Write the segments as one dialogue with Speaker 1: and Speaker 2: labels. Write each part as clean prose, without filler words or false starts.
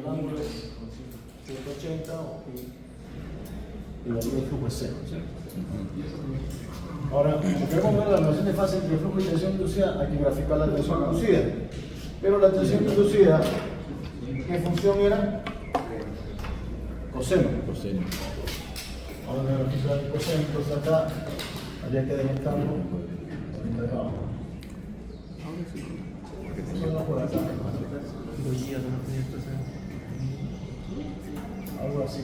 Speaker 1: ángulo es 180 y el flujo es cero, ¿cierto? Ahora, si queremos ver la relación de fase entre flujo y tensión inducida, hay que graficar la tensión inducida. Pero la tensión inducida, ¿qué función era? Coseno. Ahora me graficar el coseno, entonces acá habría que descontarlo por debajo. Solo por acá. Algo así.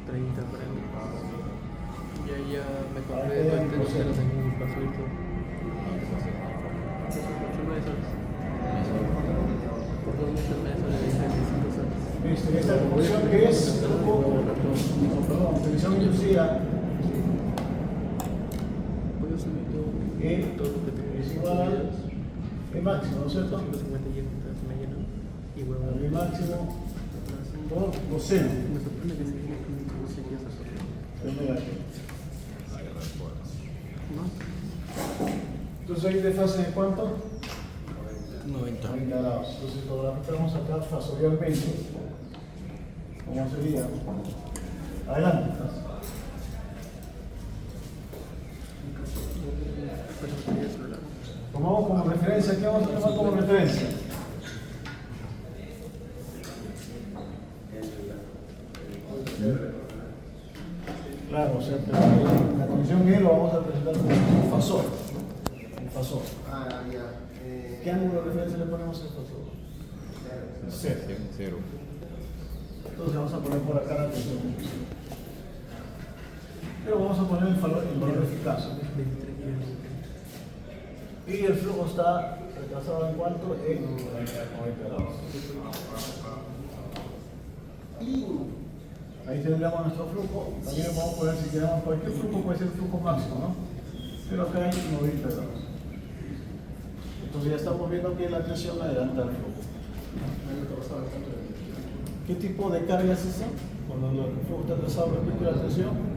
Speaker 2: 30 por ahí. Ya me compré todo el tenis, ya lo tengo en mi paso y todo. Por 2 meses me sale 25 soles.
Speaker 1: Listo, y esta función que es tensión inducida
Speaker 2: Puedo subir todo lo que tengo.
Speaker 1: es igual a E máximo, ¿no es cierto?
Speaker 2: 150 y entonces me lleno. Y vuelvo
Speaker 1: E máximo por coseno.
Speaker 2: Me sorprende que se viene con un seguido
Speaker 1: Es negativo.
Speaker 2: ¿no?
Speaker 1: Entonces ahí de fase de cuánto?
Speaker 2: 90.
Speaker 1: 30 grados. Entonces lo graficamos acá fasorialmente. ¿Cómo sería? Adelante. Tomamos como referencia, ¿qué vamos a tomar como referencia? Claro, o sea, la tensión E lo vamos a presentar como un fasor. Un fasor. ¿Qué ángulo de referencia le ponemos al fasor? Cero. Entonces vamos a poner por acá la tensión. Pero vamos a poner el valor eficaz. Y el flujo está retrasado en cuanto en 90 grados. Ahí tendríamos nuestro flujo. También vamos a poner si queremos cualquier flujo, puede ser el flujo máximo, ¿no? Pero acá hay 90 grados. Entonces ya estamos viendo que la tensión adelanta el flujo. ¿Qué tipo de carga es esa? Cuando el flujo está atrasado respecto a la tensión.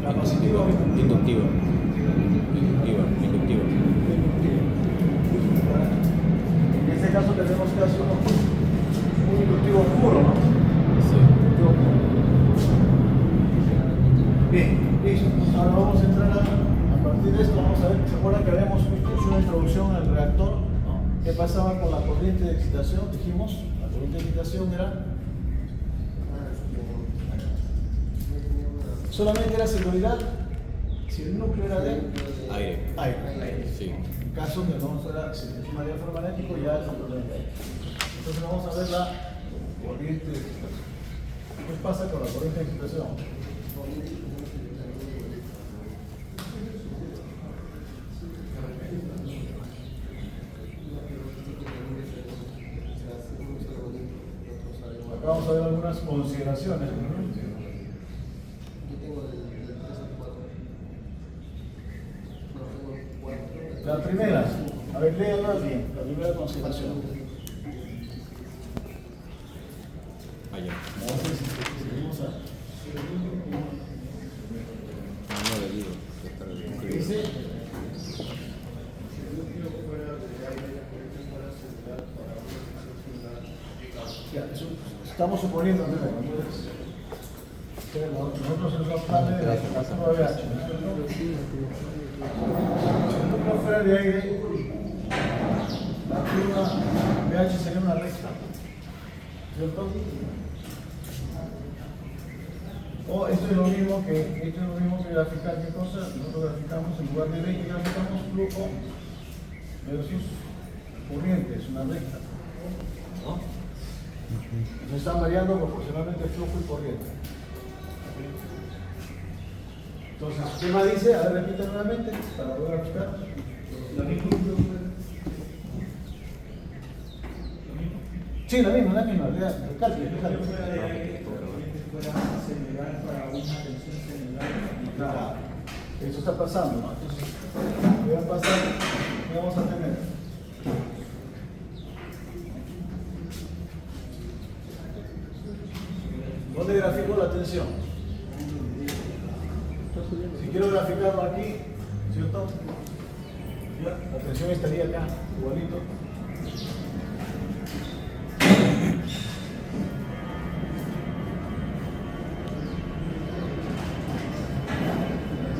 Speaker 1: ¿Capacitiva o
Speaker 3: Inductiva.
Speaker 1: En este caso tenemos que hacer un inductivo puro, ¿no?
Speaker 3: Sí.
Speaker 1: Bien, listo. Ahora vamos a entrar a partir de esto, vamos a ver, ¿se acuerdan que habíamos hecho una introducción al reactor? ¿No? ¿Qué pasaba con la corriente de excitación? Dijimos, la corriente de excitación era solamente era seguridad si el núcleo era de aire.
Speaker 3: Sí.
Speaker 1: En caso de no fuera sistema diafragmático, ya es el problema. Entonces vamos a ver la corriente de excitación. ¿Qué pasa con la corriente de excitación? Acá vamos a ver algunas consideraciones. La primera, a ver, léanla bien, la primera consideración.
Speaker 3: Allá.
Speaker 1: Entonces, seguimos a... Dice, ya, eso estamos suponiendo, entonces, nosotros en los planes de la temperatura VH, si el núcleo fuera de aire, la curva VH sería una recta, ¿cierto? O esto es lo mismo que graficar, ¿qué cosa? Nosotros graficamos en lugar de V, que graficamos flujo versus corriente, es una recta, ¿no? Entonces están variando proporcionalmente flujo y corriente. Entonces, ¿qué más dice? A ver, repite nuevamente para volver a buscar. Sí, la misma, recalque. Claro, eso está pasando, ¿no? Entonces, ¿qué va a pasar? ¿Qué vamos a tener? ¿Dónde grafico la tensión? Si quiero graficarlo aquí, ¿cierto? La tensión estaría acá, igualito.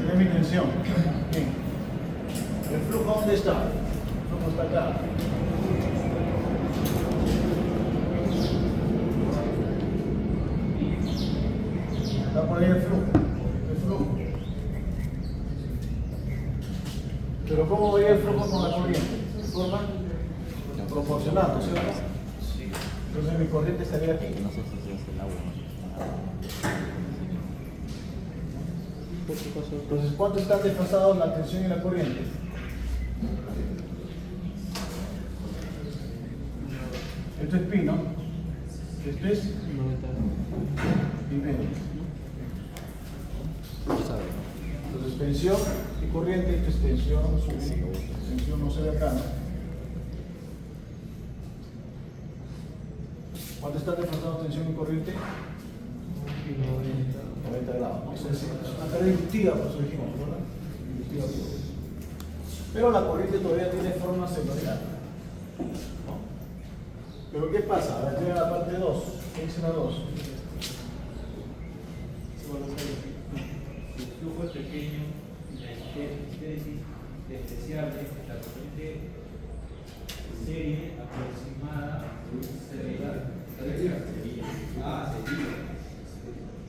Speaker 1: Esa es mi tensión. Bien. ¿El flujo dónde está? El flujo está acá. Está por ahí el flujo. El flujo. Pero ¿cómo voy el flujo con la corriente? De forma proporcional, ¿no es cierto?
Speaker 3: Sí.
Speaker 1: Entonces mi corriente estaría aquí.
Speaker 3: No sé si se hace el agua.
Speaker 2: ¿Por qué pasó?
Speaker 1: Entonces, ¿cuánto están desfasados la tensión y la corriente? Esto es pi, ¿no? Esto es
Speaker 2: 90.
Speaker 1: pi medio.
Speaker 3: ¿Sabe?
Speaker 1: Entonces, tensión y corriente, esto es tensión, tensión no se ve acá, ¿no? ¿Cuánto están desfasados tensión y corriente? 90 grados, ¿no? Es una carga inductiva, por eso dijimos, ¿verdad? Inductiva. Pero la corriente todavía tiene forma secuencial, ¿no? Pero ¿qué pasa? A ver, llega la parte 2. ¿Qué dice la 2?
Speaker 4: El flujo es pequeño y la hipótesis despreciable, la corriente serie aproximada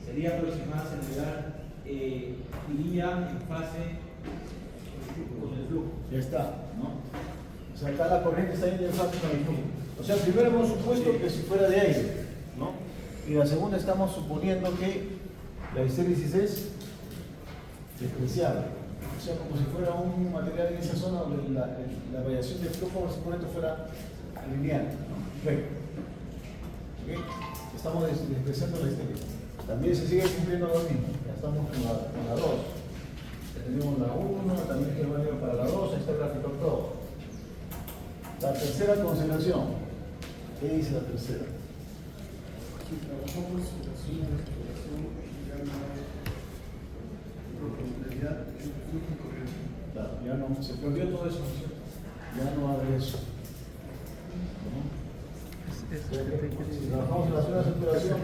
Speaker 4: sería aproximada celular, iría en fase con el flujo.
Speaker 1: Ya está, ¿no? O sea, acá la corriente está interfaz con el flujo. O sea, primero hemos supuesto que si fuera de aire, ¿no? Y la segunda estamos suponiendo que la histérisis es despreciable. O sea, como si fuera un material en esa zona donde la variación de flujo por esto fuera lineal, ¿no? Recto. ¿Okay? Estamos despreciando la histérisis. También se sigue cumpliendo lo mismo. Ya estamos con la 2. Ya tenemos la 1, también que valor para la 2, ahí está el gráfico todo. La tercera consideración. ¿Qué dice la tercera?
Speaker 5: Si trabajamos en la zona de exploración, ya no hay proporcionalidad en el flujo corriente.
Speaker 1: Claro, ya no, se perdió todo eso, ¿no es cierto? Ya no hay eso. ¿No? Si trabajamos en la zona de saturación,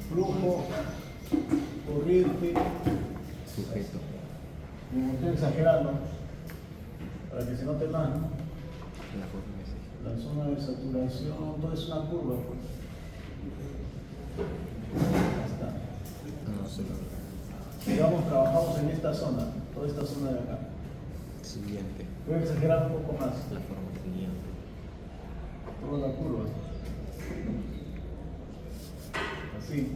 Speaker 1: flujo, corriente,
Speaker 3: Sujeto.
Speaker 1: como estoy exagerando, para que se note más, ¿no?
Speaker 3: La forma es esa.
Speaker 1: La zona de saturación, todo es una curva, pues. Ya está.
Speaker 3: No se lo.
Speaker 1: Digamos, trabajamos en esta zona, toda esta zona de acá.
Speaker 3: Siguiente.
Speaker 1: Voy a exagerar un poco más,
Speaker 3: La forma siguiente.
Speaker 1: toda la curva. Así.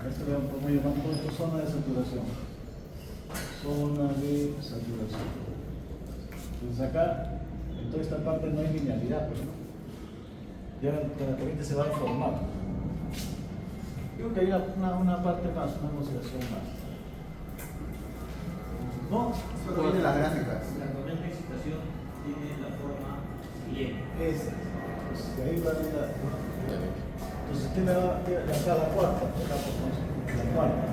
Speaker 1: Esto le vamos a llamar todo esto zona de saturación. Zona de saturación. Entonces acá, en toda esta parte no hay linealidad, pues, ¿no? Ya la corriente se va a deformar. Creo que hay una parte más, una consideración más. ¿No?
Speaker 5: Eso viene en las gráficas.
Speaker 4: La corriente de excitación tiene la forma siguiente.
Speaker 1: Esa. Pues, de ahí va a ir la.
Speaker 3: Ya ves.
Speaker 1: Entonces tiene acá la cuarta, acá, pues, la cuarta.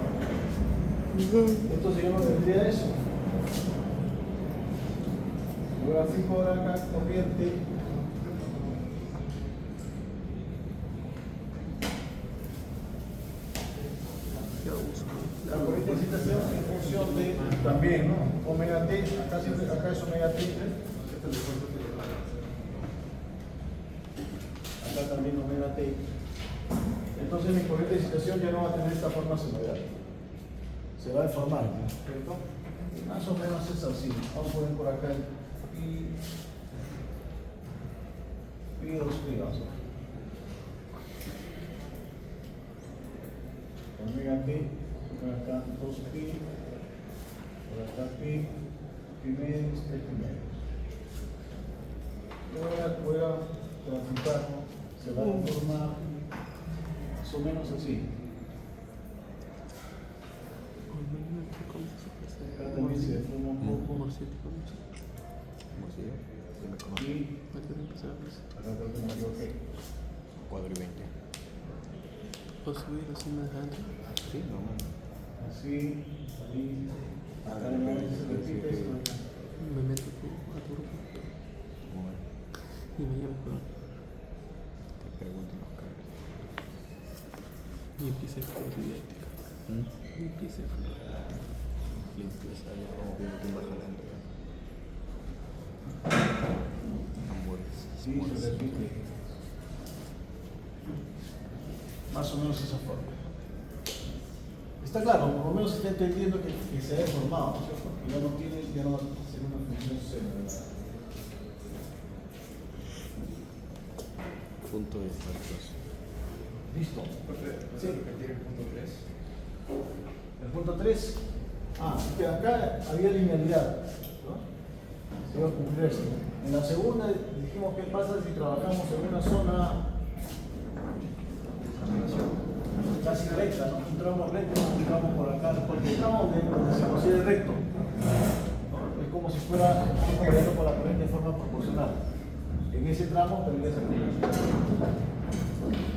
Speaker 1: Entonces yo no tendría eso. Yo grafico ahora acá corriente. La corriente de excitación en función de también, ¿no? Omega T, acá es omega T. Acá también omega T. Entonces mi corriente de excitación ya no va a tener esta forma sinoidal. Se va a deformar, ¿no? ¿Cierto? Más o menos es así. Vamos a poner por acá el pi 2pi, vamos a ver. Omega T, por acá 2pi, por acá pi medios, 3pi medios. Voy a graficar, ¿no? Se va a formar más o menos así. Acá también se deforma un poco.
Speaker 3: ¿Cómo se ve? Se me conoce.
Speaker 1: Y acá creo que me equivoqué.
Speaker 3: 4 y 20.
Speaker 2: ¿Puedo subir así más adelante?
Speaker 3: Sí, normal.
Speaker 1: Así, ahí. Acá no se repite esto.
Speaker 2: Me meto a tu grupo
Speaker 3: Bueno,
Speaker 2: y me llamo Juan.
Speaker 3: te pregunto los cables.
Speaker 2: Y empieza a jugar idéntica. Y empieza a jugar.
Speaker 3: Y empieza ya como viendo quién va jalando ya. Amores.
Speaker 1: Sí, se repite. Más o menos esa forma. Está claro, por lo menos se está entendiendo que se ha deformado, ¿no es cierto? Que ya no va a ser una función cero, ¿verdad?
Speaker 3: Punto de faltas.
Speaker 1: Listo.
Speaker 5: Sí, repetir el punto 3.
Speaker 1: El punto 3. Que acá había linealidad, ¿no? Se iba a cumplir esto. En la segunda dijimos qué pasa si trabajamos en una zona casi recta, ¿no? Un tramo recto, un tramo por acá, cualquier tramo donde se considere recto, ¿no? Es como si fuera variando por la corriente de forma proporcional. En ese tramo tendría esa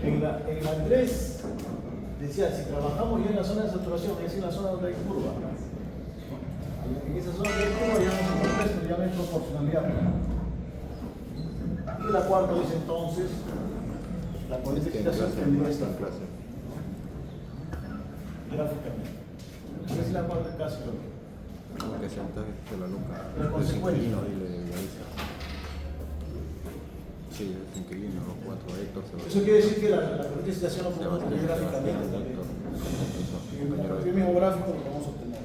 Speaker 1: en la 3 decía, si trabajamos ya en la zona de saturación, es decir, en la zona donde hay curva. En esa zona donde hay curva ya no hay proporcionalidad. Y la cuarta dice entonces, la corriente de excitación tendría esta
Speaker 3: clase.
Speaker 1: gráficamente. Esa es la cuarta casi lo mismo.
Speaker 3: Como que saltas de la loca.
Speaker 1: La consecuencia.
Speaker 3: Inquilino, dile de ahí. Sí, es inquilino, los 4 Héctor se va.
Speaker 1: Eso quiere decir que la corriente de excitación lo
Speaker 3: Se va
Speaker 1: podemos obtener gráficamente también. En el mismo gráfico lo vamos a obtener.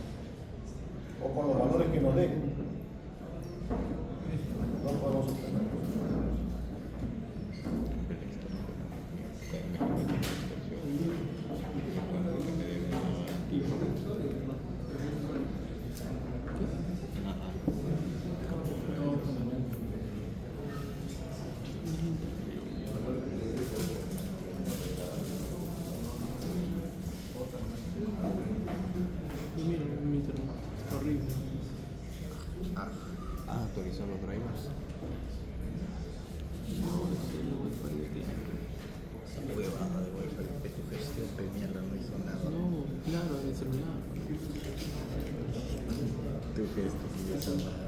Speaker 1: O con los valores que nos den. No lo podemos obtener.
Speaker 2: Y mira, mi termo. Horrible.
Speaker 3: Actualizar los drivers.
Speaker 2: No, es el wifi de cliente.
Speaker 3: Esa huevada de wifi de tu gestión de mierda no hizo nada.
Speaker 2: No, claro, en el celular.
Speaker 3: Tu gesto no hizo nada.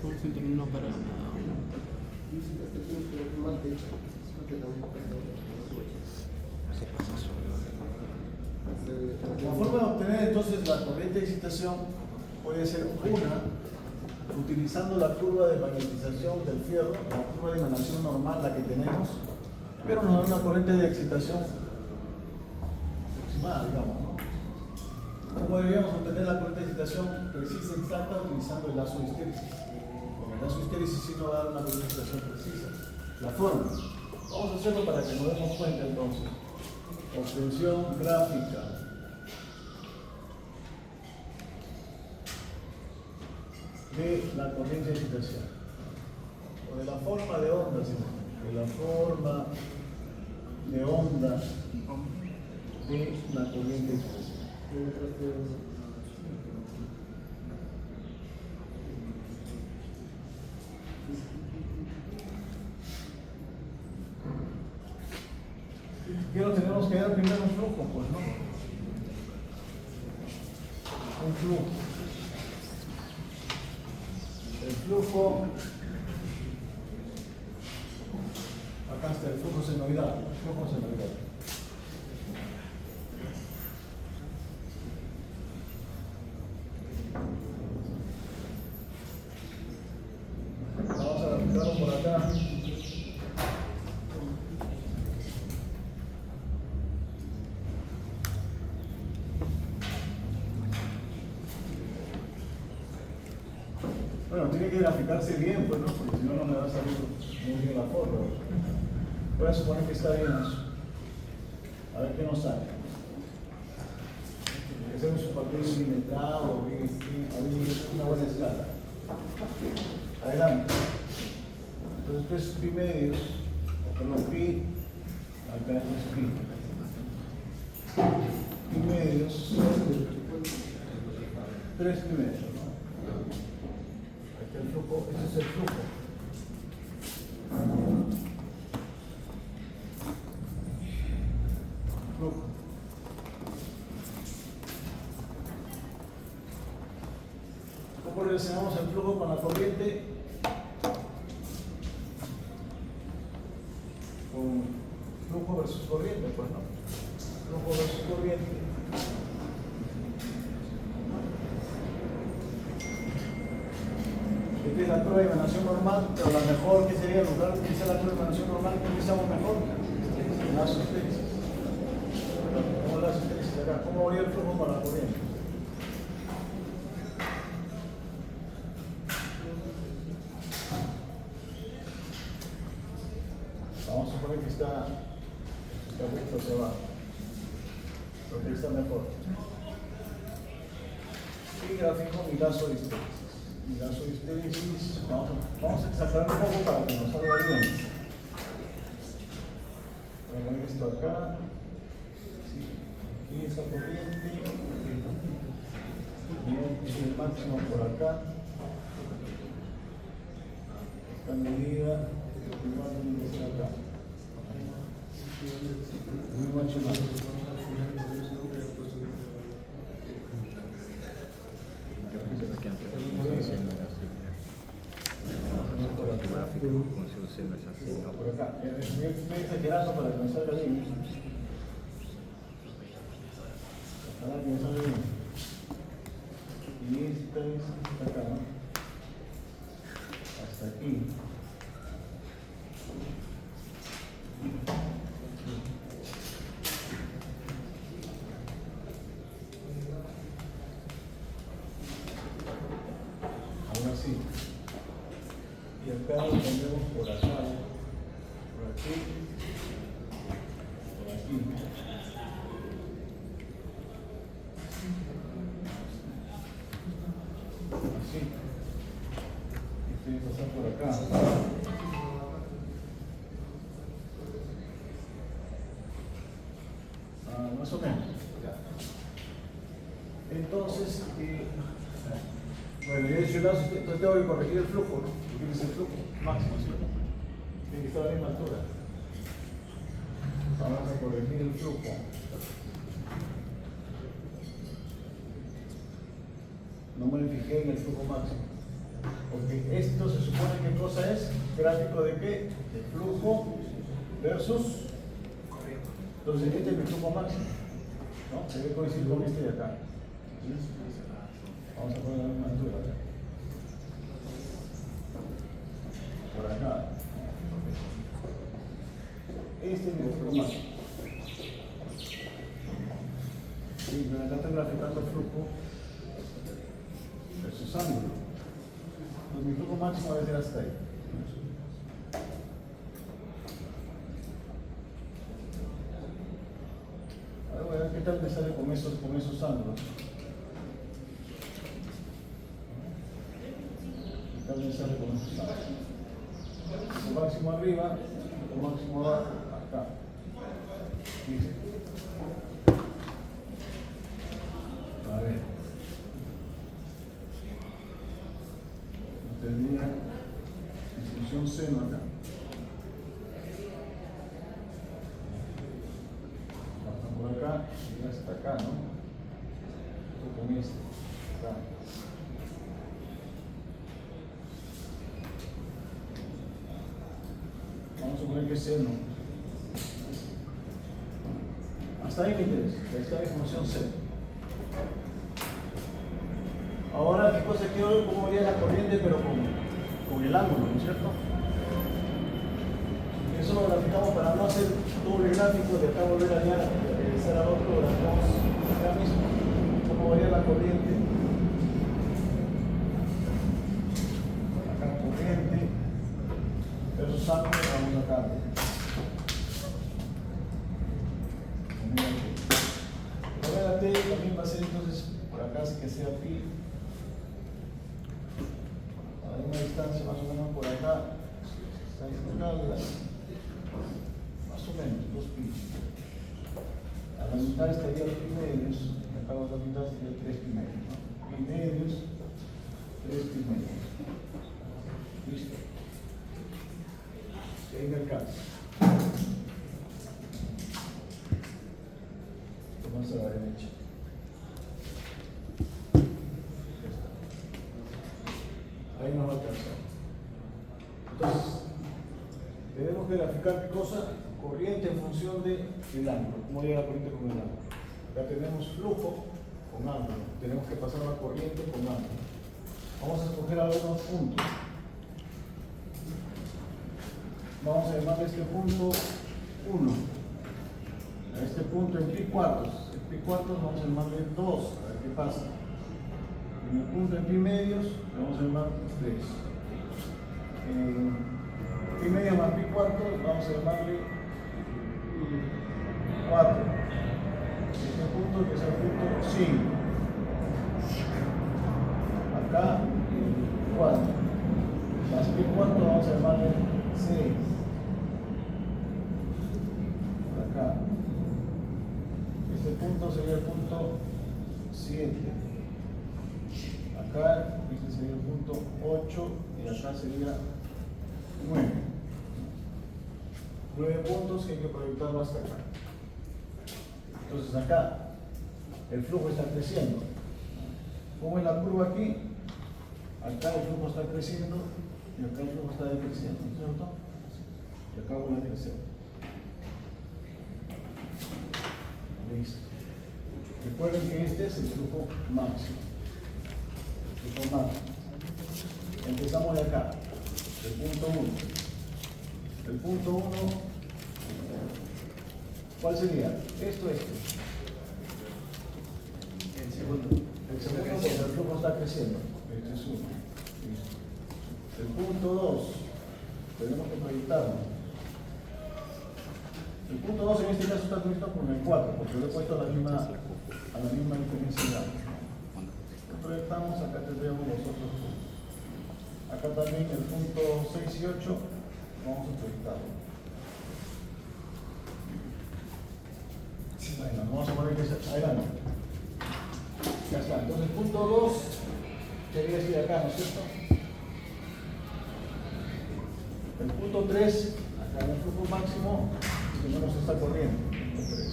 Speaker 2: Por ejemplo, no para nada.
Speaker 3: Se pasa solo.
Speaker 1: La forma de obtener entonces la corriente de excitación puede ser una, utilizando la curva de magnetización del fierro, la curva de emanación normal, la que tenemos, pero nos da una corriente de excitación aproximada, digamos, ¿no? ¿Cómo deberíamos obtener la corriente de excitación precisa, exacta, utilizando el lazo de histéresis? Con el lazo de histéresis sí nos va a dar una corriente de excitación precisa. La forma. Vamos a hacerlo para que nos demos cuenta entonces. Obtención gráfica de la corriente de excitación. O de la forma de onda, ¿sí? De la forma de onda de la corriente de excitación. ¿Qué nos tenemos que dar primero? Un flujo, pues, ¿no? Un flujo. El flujo, acá está el flujo senoidal, Vamos a aplicarlo por acá. Bueno, tiene que graficarse bien, pues, ¿no? Porque si no, no me va a salir muy bien la foto. Voy a suponer que está bien eso. A ver qué nos sale. Que hacemos un papel milimetrado, una buena escala. Adelante. Entonces, esto es pi medios, perdón, pi, acá es pi. Pi medios. 3 primeros, ¿no? Ahí está el flujo, este es el flujo. Flujo. ¿Cómo relacionamos el flujo con la corriente? Con flujo versus corriente, pues no. Flujo versus corriente. Esta es la prueba de emanación normal, pero la mejor que sería, en lugar de utilizar la prueba de emanación normal, ¿qué utilizamos mejor? La sustancia. ¿Cómo la sustancia acá? ¿Cómo varía el flujo con la corriente? Vamos a suponer que está recto hacia abajo. Porque está mejor. Y gráfico mi lazo de histérisis. Mi lazo de histérisis, vamos a exagerar un poco para que nos salga bien. Voy a poner esto acá. Sí. Aquí esa corriente. Bien, y el máximo por acá. Esta medida. Igual tiene que ser acá. Muy máximo. Por acá, estoy exagerando para que me salga bien. Para que me salga bien. Y esta es hasta acá, ¿no? Hasta aquí. Ahora sí. Y acá lo pondremos por acá, por aquí, por aquí. Así. Y tiene que pasar por acá. Más o menos. Entonces, bueno, yo he dicho, entonces tengo que corregir el flujo, ¿no? Porque es el flujo máximo, ¿cierto? Tiene que estar a la misma altura. Vamos a corregir el flujo. No me fijé en el flujo máximo. Porque esto se supone que cosa es gráfico de qué? De flujo versus. Entonces este es mi flujo máximo, ¿no? Se debe coincidir con este de acá. ¿Sí? Vamos a poner la misma altura acá. Por acá. Este es mi flujo máximo. Sí, pero acá estoy graficando flujo versus ángulo. Pues mi flujo máximo debe ser hasta ahí. Ahora voy a ver qué tal me sale con esos ángulos. ¿Qué tal me sale con esos ángulos? El máximo arriba, el máximo abajo, acá. ¿Listo? A ver. Tendría en función seno acá. Pasan por acá y hasta acá, ¿no? Esto con este. Acá. Vamos a suponer que es seno. Hasta ahí me interesa. Ahí está mi función seno. Ahora, ¿qué cosa quiero ver? ¿Cómo varía la corriente, pero con el ángulo, ¿no es cierto? Eso lo graficamos para no hacer doble gráfico, de acá volver allá, regresar al otro, graficamos acá mismo. ¿Cómo varía la corriente? Acá corriente versus ángulo, vamos acá. Ahora la T también va a ser entonces por acá, así que sea pi. Una distancia más o menos por acá, está más o menos 2 pi. A la mitad estaría pi medios, y acá a la otra mitad sería 3 pi medios, ¿no? Pi medios ahí nos va a alcanzar. Entonces, tenemos que graficar qué cosa, corriente en función del ángulo, cómo llega la corriente con el ángulo. Ya tenemos flujo con ángulo, tenemos que pasar la corriente con ángulo. Vamos a escoger algunos puntos. Vamos a llamarle este punto 1. A este punto en pi cuartos. En pi cuartos vamos a llamarle 2. A ver qué pasa. En el punto en pi medios vamos a llamar 3. En pi medio más pi cuartos vamos a llamarle 4. Este punto que es el punto 5. Acá 4. Más pi cuartos vamos a llamarle 6. Acá. Este punto sería el punto 7. Acá este sería el punto 8 y acá sería 9. 9 puntos que hay que proyectarlo hasta acá. Entonces acá el flujo está creciendo. Como en la curva aquí, acá el flujo está creciendo y acá el flujo está decreciendo, ¿no es cierto? Y acá vuelve a crecer. Listo. Recuerden que este es el flujo máximo. El flujo máximo. Empezamos de acá, del punto 1. El punto 1, ¿cuál sería? Esto.
Speaker 2: El segundo.
Speaker 1: El segundo, porque el flujo está creciendo. Este es 1. Listo. El punto 2, tenemos que proyectarlo. El punto 2 en este caso está conectado con el 4, porque lo he puesto a la misma intensidad. Lo proyectamos, acá tendríamos los otros puntos. Acá también el punto 6 y 8, vamos a proyectarlo. Bueno, vamos a poner que sea adelante. Ya está, entonces el punto 2 sería este de acá, ¿no es cierto? El punto 3, acá en el flujo máximo, tenemos esta corriente. Punto 3.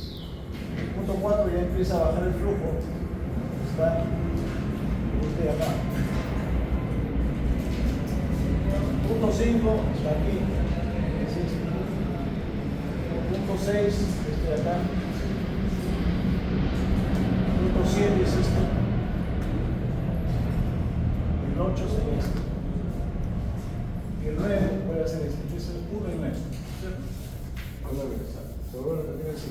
Speaker 1: El punto 4 ya empieza a bajar el flujo. Está este de acá. El punto 5 está aquí. Es este. El punto 6, este de acá. El punto 7 es este. El 8 sería este. Y el 9 puede ser este. Es el 1 y 9. Se vuelve a repetir así.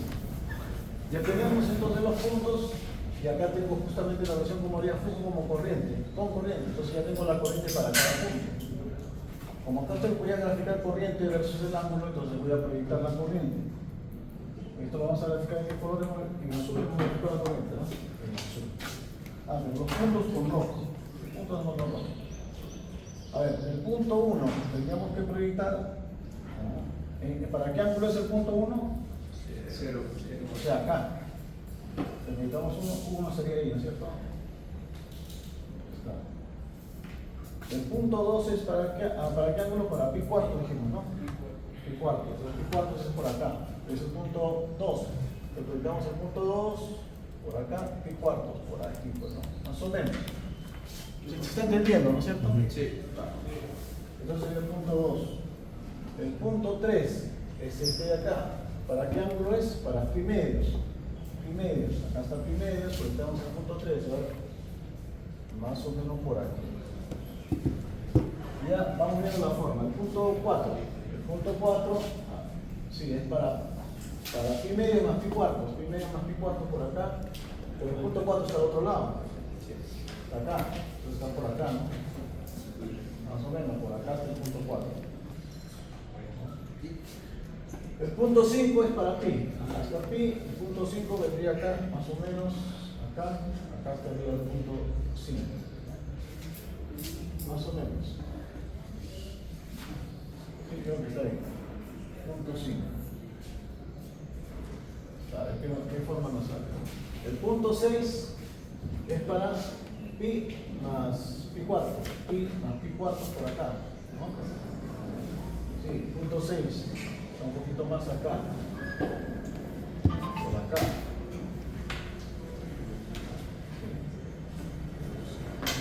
Speaker 1: Ya tenemos entonces los puntos. Y acá tengo justamente la versión como haría flujo como corriente. Con corriente. Entonces ya tengo la corriente para cada punto. Como acá voy a graficar corriente versus el ángulo, entonces voy a proyectar la corriente. Esto lo vamos a graficar en qué color, en azul, como grafico la corriente, ¿no? En azul. Ah, pero los puntos con rojo. Los puntos con rojo. A ver, el punto 1 tendríamos que proyectar. ¿Para qué ángulo es el punto 1?
Speaker 2: 0.
Speaker 1: O sea, acá. Si proyectamos 1 sería ahí, ¿no es cierto? Está. El punto 2 es para qué ángulo, para pi cuarto dijimos, ¿no? Pi cuarto. Entonces pi cuarto es por acá. Es el punto 2. Le proyectamos el punto 2 por acá, pi cuartos por aquí, pues, ¿no? Más o menos. ¿Se está entendiendo, ¿no es cierto?
Speaker 2: Sí.
Speaker 1: Entonces el punto 2. El punto 3 es este de acá. ¿Para qué ángulo es? Para pi medios. Pi medios. Acá está pi medios, proyectamos el punto 3. ¿Verdad? Más o menos por aquí. Ya vamos viendo la forma. El punto 4. El punto 4, sí, es para pi medio más pi cuartos. Pi medio más pi cuartos por acá. Pero el punto 4 está al otro lado. Acá. Entonces está por acá, ¿no? Más o menos, por acá está el punto 4. El punto 5 es para pi. Acá está pi. El punto 5 vendría acá, más o menos. Acá. Acá estaría el punto 5. Más o menos. Sí, creo que está ahí. Punto 5. A ver, ¿qué forma nos sale? El punto 6 es para pi más pi cuarto. Pi más pi cuarto por acá, ¿no? Sí, punto 6. Está un poquito más acá. Por acá.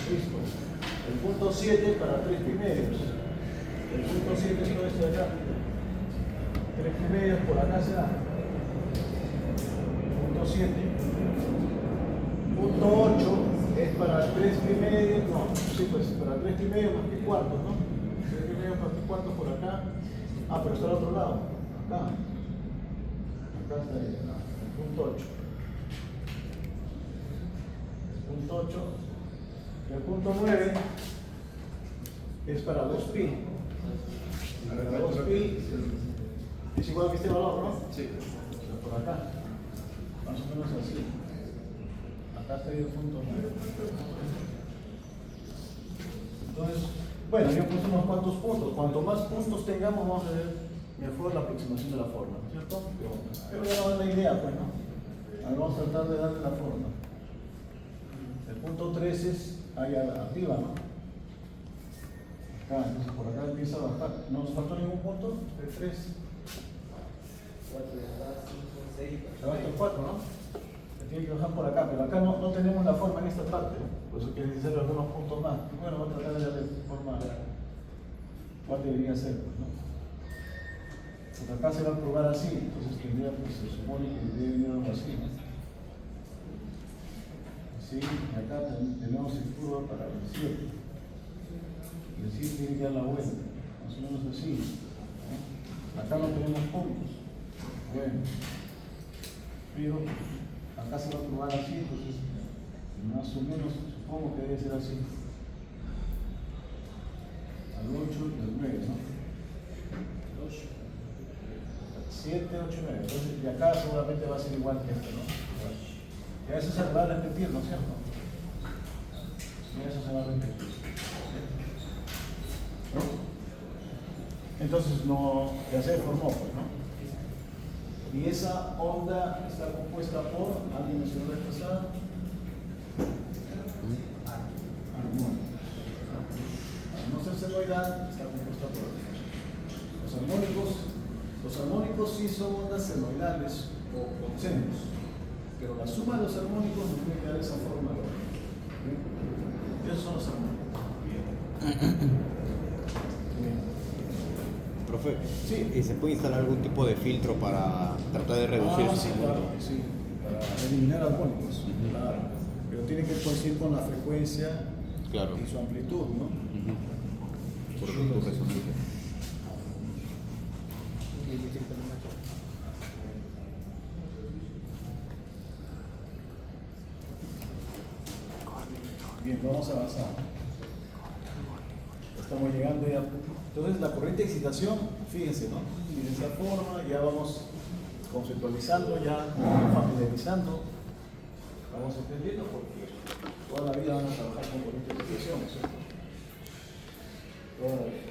Speaker 1: Sí. Listo. El punto 7 para 3 primerios. El punto 7 es todo esto de acá. 3 primerios por acá será. Punto 7. Punto 8 es para 3 primerios. No, sí, pues para 3 primerios más que cuartos, ¿no? 3 primerios más que cuartos por acá. Ah, pero está al otro lado. Acá. Acá está ahí. El punto 8. Punto 8. El punto 9 es para 2pi. Para 2pi es igual que este valor, ¿no? Sí. Por acá. Más o menos así. Acá está el punto 9. Entonces, bueno, yo puse unos cuantos puntos. Cuanto más puntos tengamos, vamos a ver mejor la aproximación de la forma, ¿no es cierto? Pero ya no es la idea, pues, ¿no? Ahora vamos a tratar de darle la forma. El punto 3 es ahí arriba, ¿no? Acá, entonces por acá empieza a bajar. ¿No nos faltó ningún punto? El 3.
Speaker 4: 4 de acá, 5, 6.
Speaker 1: Abajo el 4, ¿no? Se tiene que bajar por acá, pero acá no tenemos la forma en esta parte, ¿no? Por eso quiere hacer algunos puntos más. Bueno, vamos a tratar de darle forma cuál debería ser, pues, ¿no? Porque acá se va a probar así, entonces tendría, pues se supone que debe venir algo así, ¿no? Así, y acá tenemos el curva para el 7. Y el 7 tiene que dar la vuelta, más o menos así, ¿no? Acá no tenemos puntos. Bueno, pero acá se va a probar así, entonces más o menos supongo que debe ser así. Al 8 y al 9, ¿no? 7, 8, 9. Entonces, y acá seguramente va a ser igual que este, ¿no? Y a eso se va a repetir, ¿no es cierto? Y a eso se va a repetir. ¿No? Entonces, no, ya se formó, pues, ¿no? Y esa onda está compuesta por, ¿alguien mencionó la vez pasada? Armónicos. Al no ser senoidal, está compuesta por los armónicos sí son ondas senoidales o concéntricos, pero la suma de los armónicos nos puede dar esa forma. Esos son los armónicos.
Speaker 3: Profe,
Speaker 1: Sí.
Speaker 3: ¿y se puede instalar algún tipo de filtro para tratar de reducir ese
Speaker 1: sí,
Speaker 3: sonido?
Speaker 1: claro, sí, para eliminar armónicos, claro. Pero tiene que coincidir con la frecuencia
Speaker 3: Claro.
Speaker 1: y su amplitud, ¿no?
Speaker 3: Por tu resonancia. Bien, vamos a avanzar. Estamos llegando ya. Entonces, la corriente de excitación, fíjense, ¿no? Y de esta forma ya vamos conceptualizando, ya familiarizando, vamos entendiendo porque toda la vida van a trabajar con corriente de excitación, ¿no es cierto? Toda la vida.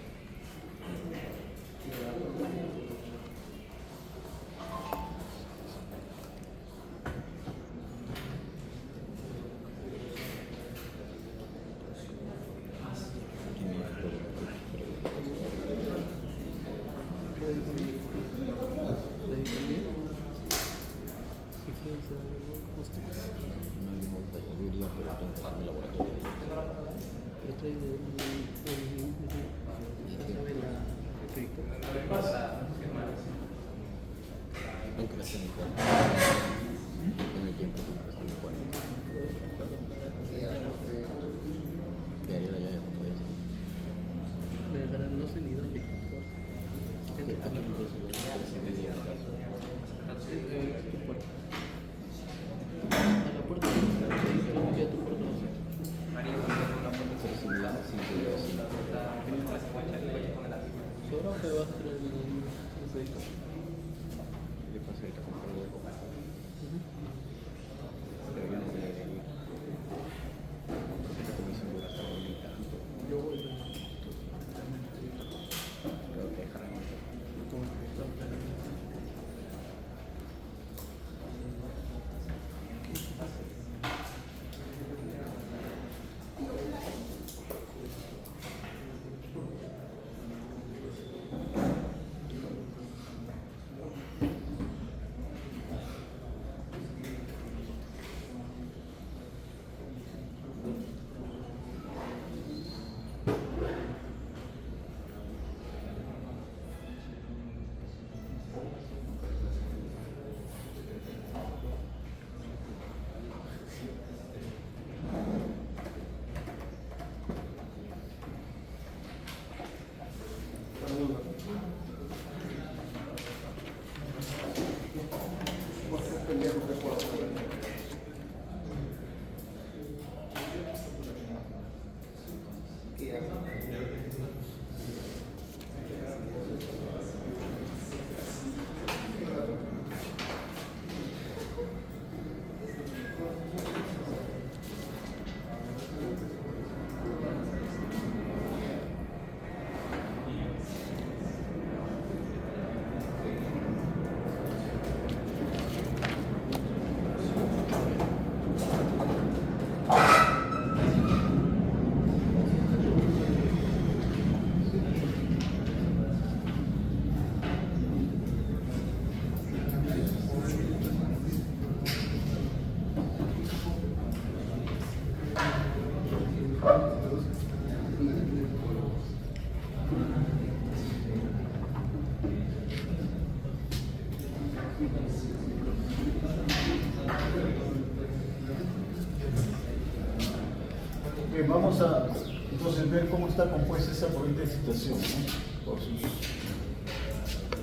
Speaker 3: Bien, vamos a entonces ver cómo está compuesta esa corriente de excitación, ¿no? Por sus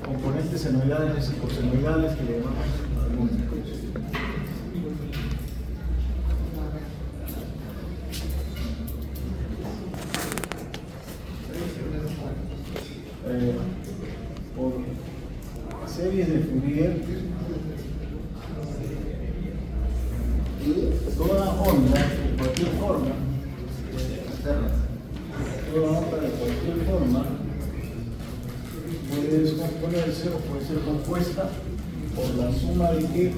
Speaker 3: componentes senoidales y cosenoidales que le llamamos armónicos. Por series de Fourier, toda onda de cualquier forma, puede descomponerse o puede ser compuesta por la suma de qué,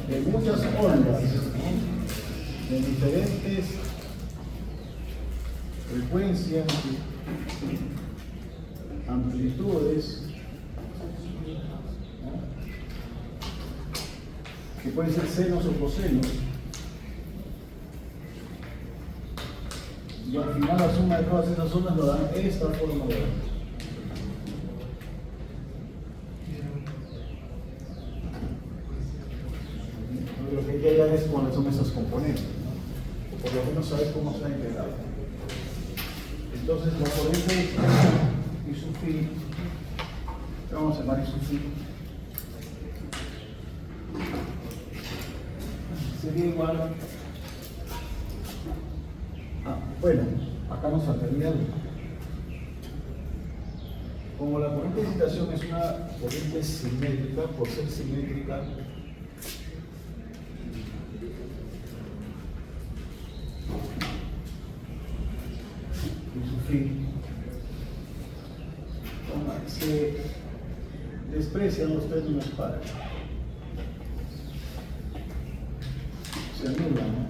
Speaker 3: de muchas ondas, ¿no? De diferentes frecuencias, amplitudes, ¿no? Que pueden ser senos o cosenos, y al final la suma de todas esas ondas nos da esta forma de onda. Lo que hay que hallar es cuáles son esos componentes, ¿no? O por lo menos saber cómo está integrado. Entonces la corriente y su fin, vamos a llamar y su fin, sería igual bueno, acá nos faltaría algo. Como la corriente de excitación es una corriente simétrica, por ser simétrica, y su fin, se desprecian los términos pares. Se anulan, ¿no?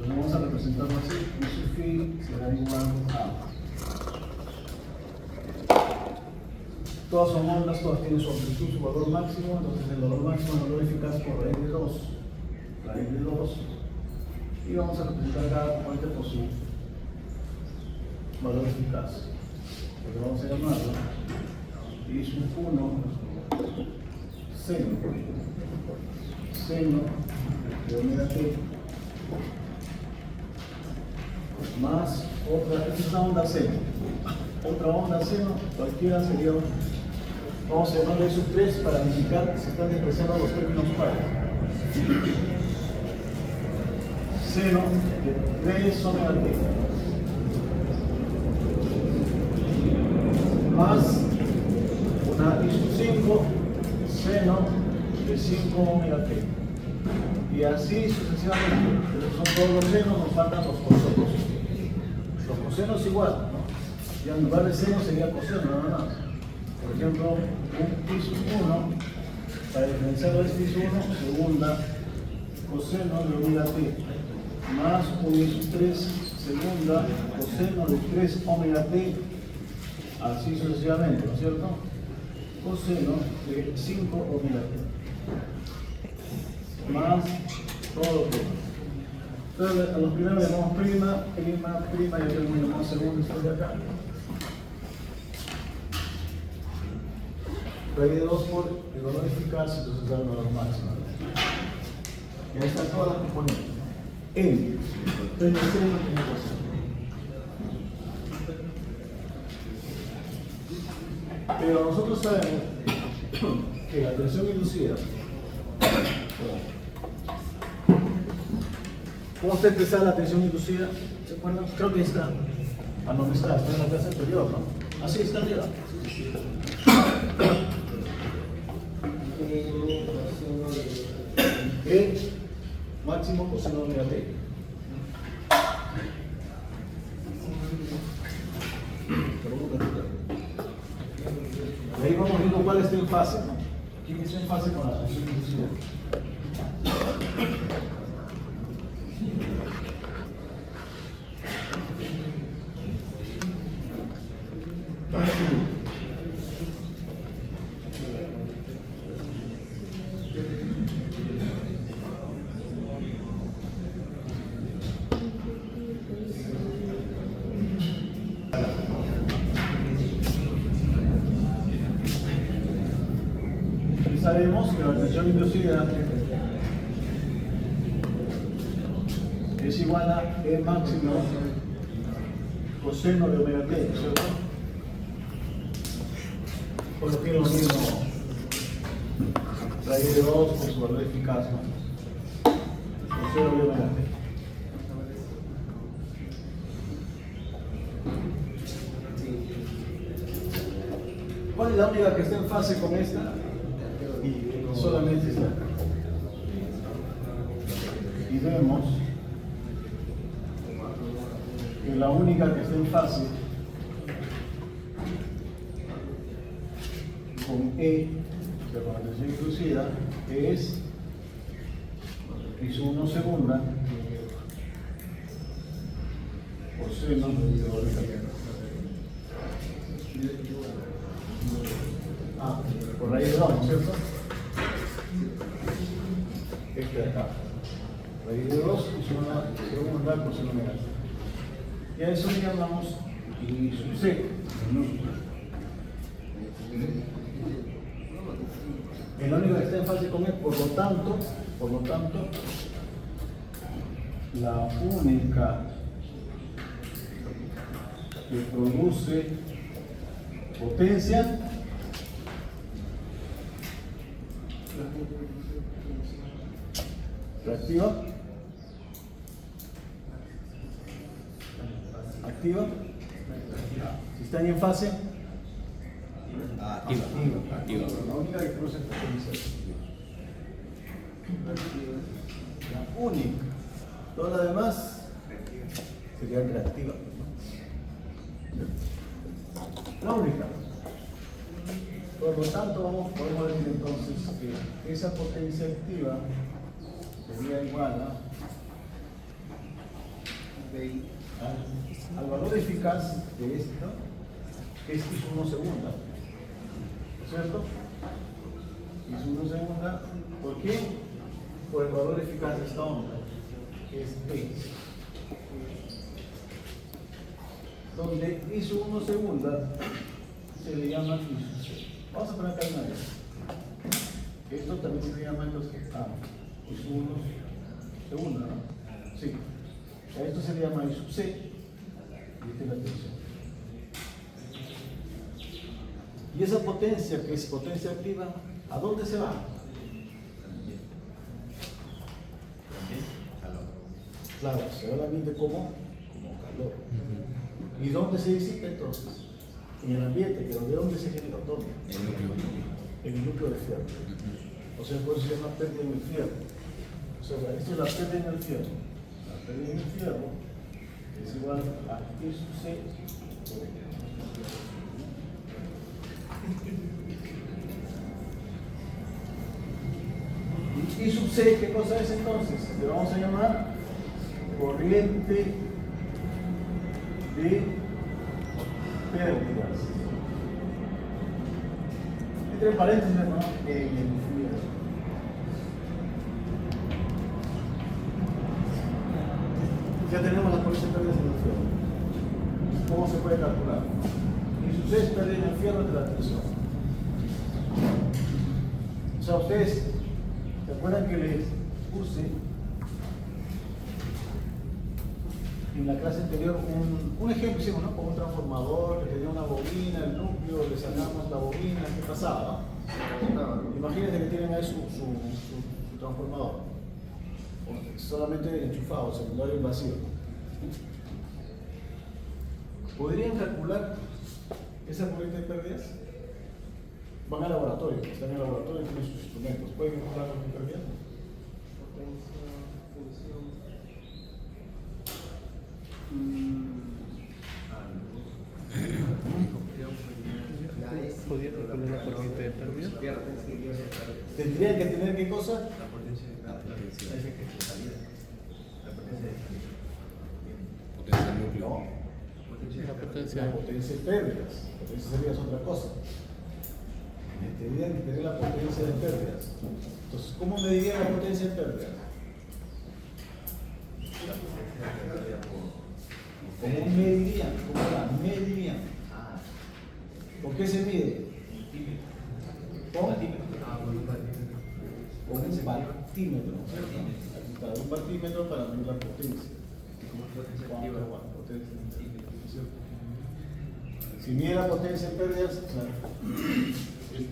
Speaker 3: Vamos a representarlo así, y su phi será igual a. Todas son ondas, todas tienen su amplitud, su valor máximo, entonces el valor máximo es el valor eficaz por raíz de 2. Raíz de 2. Y vamos a representar cada componente por su valor eficaz. Entonces vamos a llamarlo y su 1 seno. Seno de omega t. Más otra, esta es una onda seno. Otra onda seno, cualquiera sería, vamos a llamarle sub 3 para indicar que se están expresando los términos pares. Seno de 3 omega t. Más una I sub 5 seno de 5 omega t. Y así sucesivamente. Son todos los senos, nos faltan los cosenos. Los cosenos igual, ¿no? Y en lugar de seno sería coseno, nada más. Por ejemplo, un I sub 1, para diferenciarlo de este I sub 1, segunda coseno de omega t, más un I sub 3, segunda coseno de 3 omega t, así sucesivamente, ¿no es cierto? Coseno de 5 omega t. Más todo lo que. Entonces a los primeros le llamamos prima, y aquí le llamamos segundo, esto de acá. Raíz de 2 por el valor eficaz, entonces da el valor máximo. Y ahí están todas las componentes. N. Entonces no tiene una cosa. Pero nosotros sabemos que la tensión inducida ¿Cómo está expresada la tensión inducida? ¿Se acuerdan? Creo que está. Ah, no, no está en la clase anterior, ¿no? Así está arriba. E máximo coseno omega t. Y ahí vamos viendo cuál está en fase, ¿no? ¿Quién está en fase con la tensión inducida? Y sabemos que la tensión inducida es igual a E máximo coseno de omega t, ¿cierto? Por lo que es lo mismo raíz de 2 por su valor eficaz, ¿no? Coseno de omega t. ¿Cuál es la única que está en fase con esta? Y solamente esta. Y vemos que la única que está en fase con E, de la tensión inducida, es I1 segunda coseno de órbita. Ah, por raíz de 2, ¿no es cierto? Este de acá. Raíz de 2 es una segunda coseno omega t. Y a eso le llamamos I sub C. El único que está en fase con E, por lo tanto, la única que produce potencia reactiva, activa, si están en fase activa. La única que produce potencia, la única. Todas las demás serían reactivas, ¿no? La única. Por lo tanto, podemos decir entonces que esa potencia activa sería igual al valor eficaz de esto, que es I1 segunda, ¿cierto? I1 segunda, ¿por qué? Por el valor eficaz de esta onda, que es E. Donde I1 segunda se le llama I sub C. Vamos a poner acá una vez. Esto también se le llama entonces I1 segunda, ¿no? Sí. A esto se le llama I sub C. Y esta es la tensión. Y esa potencia, que es potencia activa, ¿a dónde se va? Claro, se va al ambiente como calor. ¿Y dónde se disipa entonces? En el ambiente, pero ¿de dónde se genera? ¿Dónde? En el núcleo de fierro. O sea, por eso se llama pérdida en el fierro. O sea, esto es la pérdida en el fierro. La pérdida en el fierro es igual a I sub C por E. I sub C, ¿qué cosa es entonces? Le vamos a llamar corriente de pérdidas. Entre paréntesis, ¿no? En el fierro. Ya tenemos las corrientes de pérdidas en el fierro. ¿Cómo se puede calcular? I sub C es pérdida en el fierro de la tensión. O sea, ustedes ¿se acuerdan que les puse en la clase anterior un ejemplo? Hicimos, ¿no? Con un transformador que tenía una bobina, el núcleo, le sacamos la bobina, ¿qué pasaba? Imagínense que tienen ahí su transformador. solamente enchufado, secundario vacío. ¿Podrían calcular esa corriente de pérdidas? Van al laboratorio, están en el laboratorio y tienen sus instrumentos. ¿Pueden calcular la corriente de pérdidas?
Speaker 5: Potencia, función.
Speaker 2: ¿Podría calcular la corriente de pérdida?
Speaker 3: ¿Tendrían que tener qué cosa?
Speaker 6: Potencia núcleo.
Speaker 3: No,
Speaker 2: La potencia.
Speaker 3: la potencia de pérdidas. La potencia de pérdidas es otra cosa. Tendrían que tener la potencia de pérdidas. Entonces, ¿cómo medirían la potencia de pérdidas? ¿Cómo medirían? ¿Cómo la medirían? ¿Por qué se mide? Con un batímetro. Para un batímetro para medir la potencia. ¿Cuánto? Potencia. Si mide la potencia de pérdidas, o sea,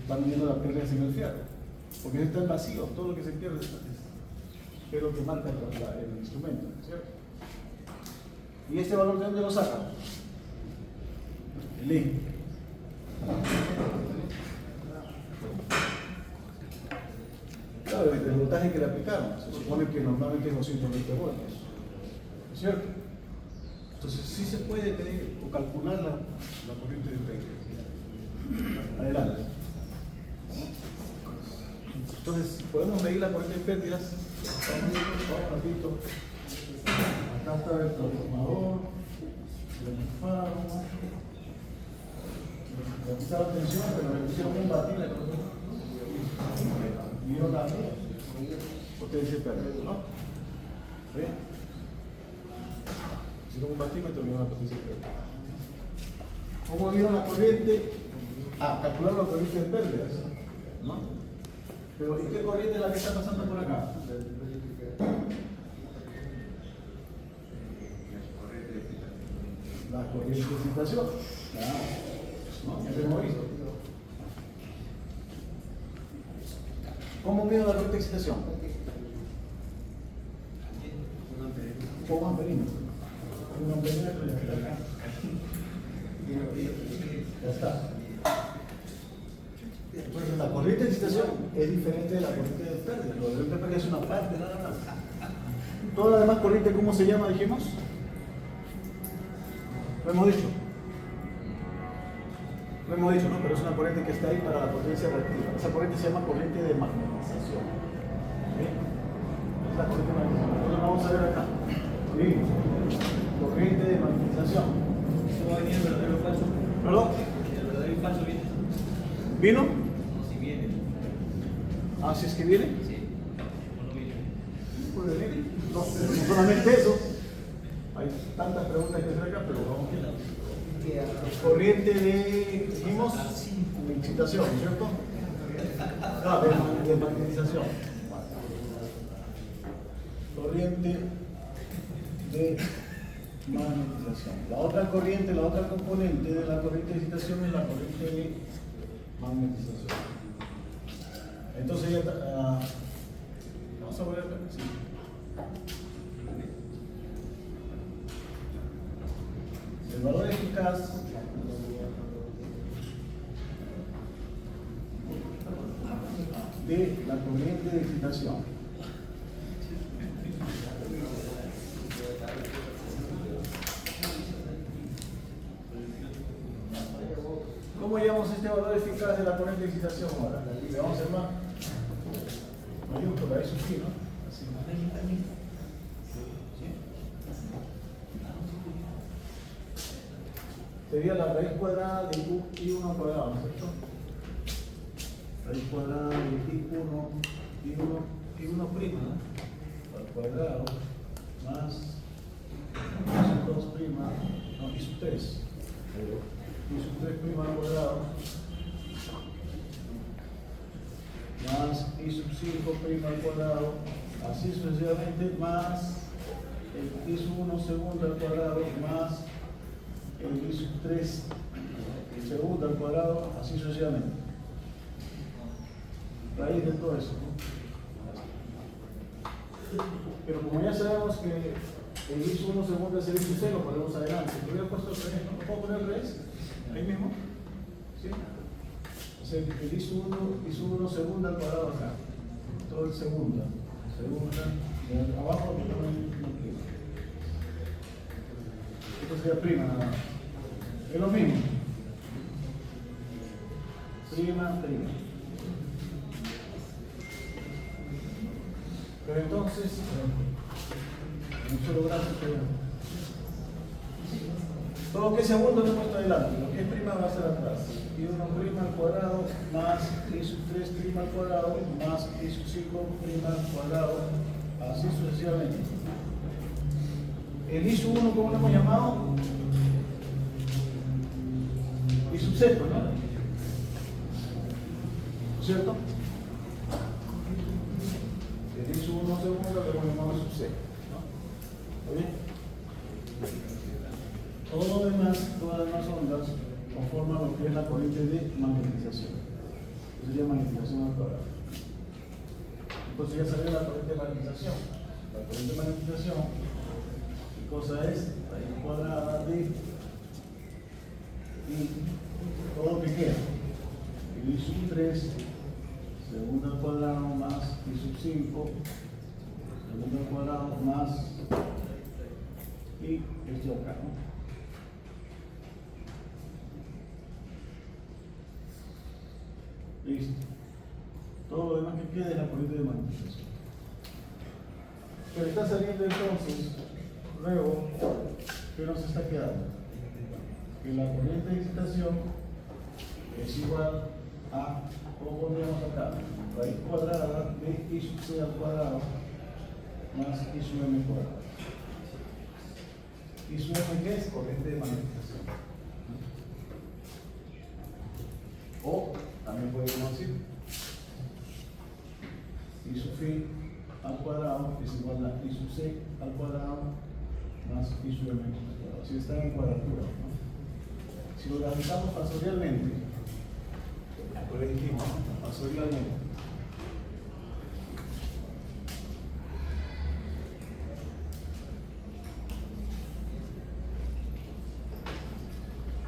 Speaker 3: van midiendo las pérdidas en el fierro. Porque está en vacío, todo lo que se pierde es lo que marca el instrumento, ¿cierto? ¿Y este valor de dónde lo sacan? El I. Claro, el voltaje que le aplicaron, se supone que normalmente es 220 voltios, ¿no es cierto? Entonces sí se puede medir o calcular la corriente de pérdidas. Adelante. Entonces, podemos medir la corriente de pérdidas. Vamos rapidito. Acá está el transformador, el faro. Le prestaron atención, pero le pusieron un batímetro. Y yo también. Potencia de pérdida, ¿no? ¿Bien? Hicieron un batímetro y vieron la potencia de pérdida. ¿Cómo vieron la corriente? Calcularon la corriente de pérdidas, ¿no? Pero ¿y qué corriente es la que está pasando por acá? La corriente de excitación. ¿No? Ya hemos visto. ¿Cómo mide la corriente de excitación? Con amperímetro. Un amperímetro ya está. Entonces, la corriente de excitación es diferente de la corriente de pérdida. La corriente de pérdida es una parte nada más. Toda la demás corriente, ¿cómo se llama? Dijimos. Lo hemos dicho. Lo hemos dicho, ¿no? Pero es una corriente que está ahí para la potencia reactiva. Esa corriente se llama corriente de magnetización. ¿Sí? Es la corriente de magnetización. Entonces vamos a ver acá. ¿Sí? Corriente de magnetización.
Speaker 4: ¿Esto va a venir el verdadero o falso?
Speaker 3: ¿Perdón?
Speaker 4: ¿El verdadero y falso viene?
Speaker 3: ¿Vino?
Speaker 4: Si viene.
Speaker 3: Ah, si es que viene.
Speaker 4: Sí. ¿O no viene?
Speaker 3: ¿Puede venir? No, no solamente eso. Hay tantas preguntas que hacer acá, pero vamos a ver. Corriente de, dijimos, de excitación, ¿cierto? Ah, de magnetización. Corriente de magnetización. La otra corriente, la otra componente de la corriente de excitación es la corriente de magnetización. Entonces ya vamos a volver acá. Sí. El valor eficaz de la corriente de excitación. ¿Cómo llamamos este valor eficaz de la corriente de excitación ahora? Le vamos a hacer más mayúscula, eso sí, ¿no? Así. Sería la raíz cuadrada de I1 cuadrado, ¿no es cierto? Raíz cuadrada de I1 prima, ¿no? Al cuadrado, más I2 prima, no, I3. I3 prima al cuadrado, más I5 prima al cuadrado, así sucesivamente, más el I1 segundo al cuadrado, más el I3 segundo al cuadrado, así sucesivamente. Raíz de todo eso, ¿no? Pero como ya sabemos que el I1 segundo es el I1C, lo ponemos adelante. Lo hubiera puesto al revés, ¿no? ¿Lo puedo poner al revés? Ahí mismo. ¿Sí? O sea, el I1 segunda al cuadrado acá. Todo el segunda. Y abajo aquí también no prima. Esto sería prima nada más. Es lo mismo. Prima. Pero entonces, en un solo gráfico, todo lo que es segundo lo he puesto adelante, lo que es prima va a ser atrás. I1 prima al cuadrado más I3 prima al cuadrado más I5 prima al cuadrado, así sucesivamente. El I1, ¿cómo lo hemos llamado? I6, ¿no? ¿Cierto? El I1 segundo lo hemos llamado I6, ¿no? ¿Oye? Todo lo demás, todas las demás ondas conforman lo que es la corriente de magnetización. Eso sería magnetización al cuadrado. Entonces ya salió la corriente de magnetización. La corriente de magnetización, ¿qué cosa es? Raíz cuadrada de y todo lo que queda. El I3, segundo al cuadrado más I5, segundo al cuadrado más y esto acá, ¿no? Listo. Todo lo demás que queda es la corriente de magnetización. Pero está saliendo entonces, luego, ¿qué nos está quedando? Que la corriente de excitación es igual a, ¿cómo pondríamos acá? Raíz cuadrada de I sub C al cuadrado más I sub M cuadrado. I sub M, ¿qué es? Corriente de magnetización. O también podemos decir I sub phi al cuadrado es igual a I sub C al cuadrado más I sub M al cuadrado. Si está en cuadratura, ¿no? Si lo graficamos fasorialmente, lo que dijimos, ¿no? Fasorialmente.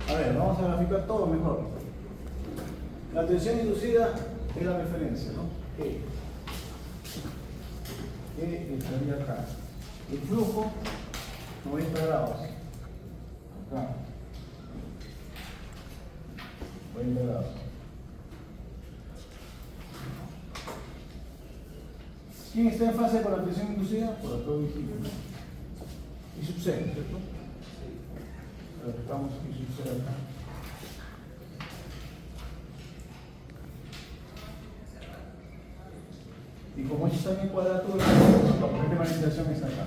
Speaker 3: A ver, vamos a graficar todo mejor. La tensión inducida es la referencia, ¿no? E estaría acá. El flujo, 90 grados. Acá. 90 grados. ¿Quién está en fase con la tensión inducida? Por acá dijimos, ¿no? I sub C, ¿cierto? Estamos I sub C acá. Y como esto está en cuadratura, la corriente de magnetización está acá.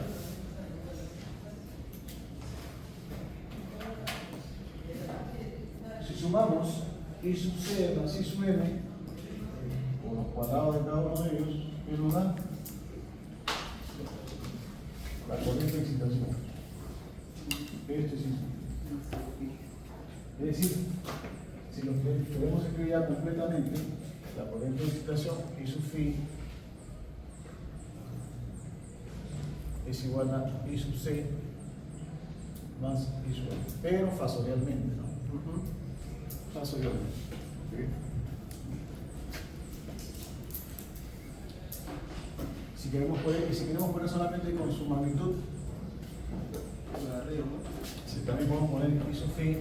Speaker 3: Si sumamos I sub C más I sub M, o los cuadrados de cada uno de ellos, ¿qué nos da? La corriente de excitación. Esto es I sub. Es decir, si lo queremos escribir completamente, la corriente de excitación I sub phi es igual a I sub C más I sub M, pero fasorialmente, ¿no? Fasorialmente. ¿Sí? Si queremos poner solamente con su magnitud, si también podemos poner I sub phi,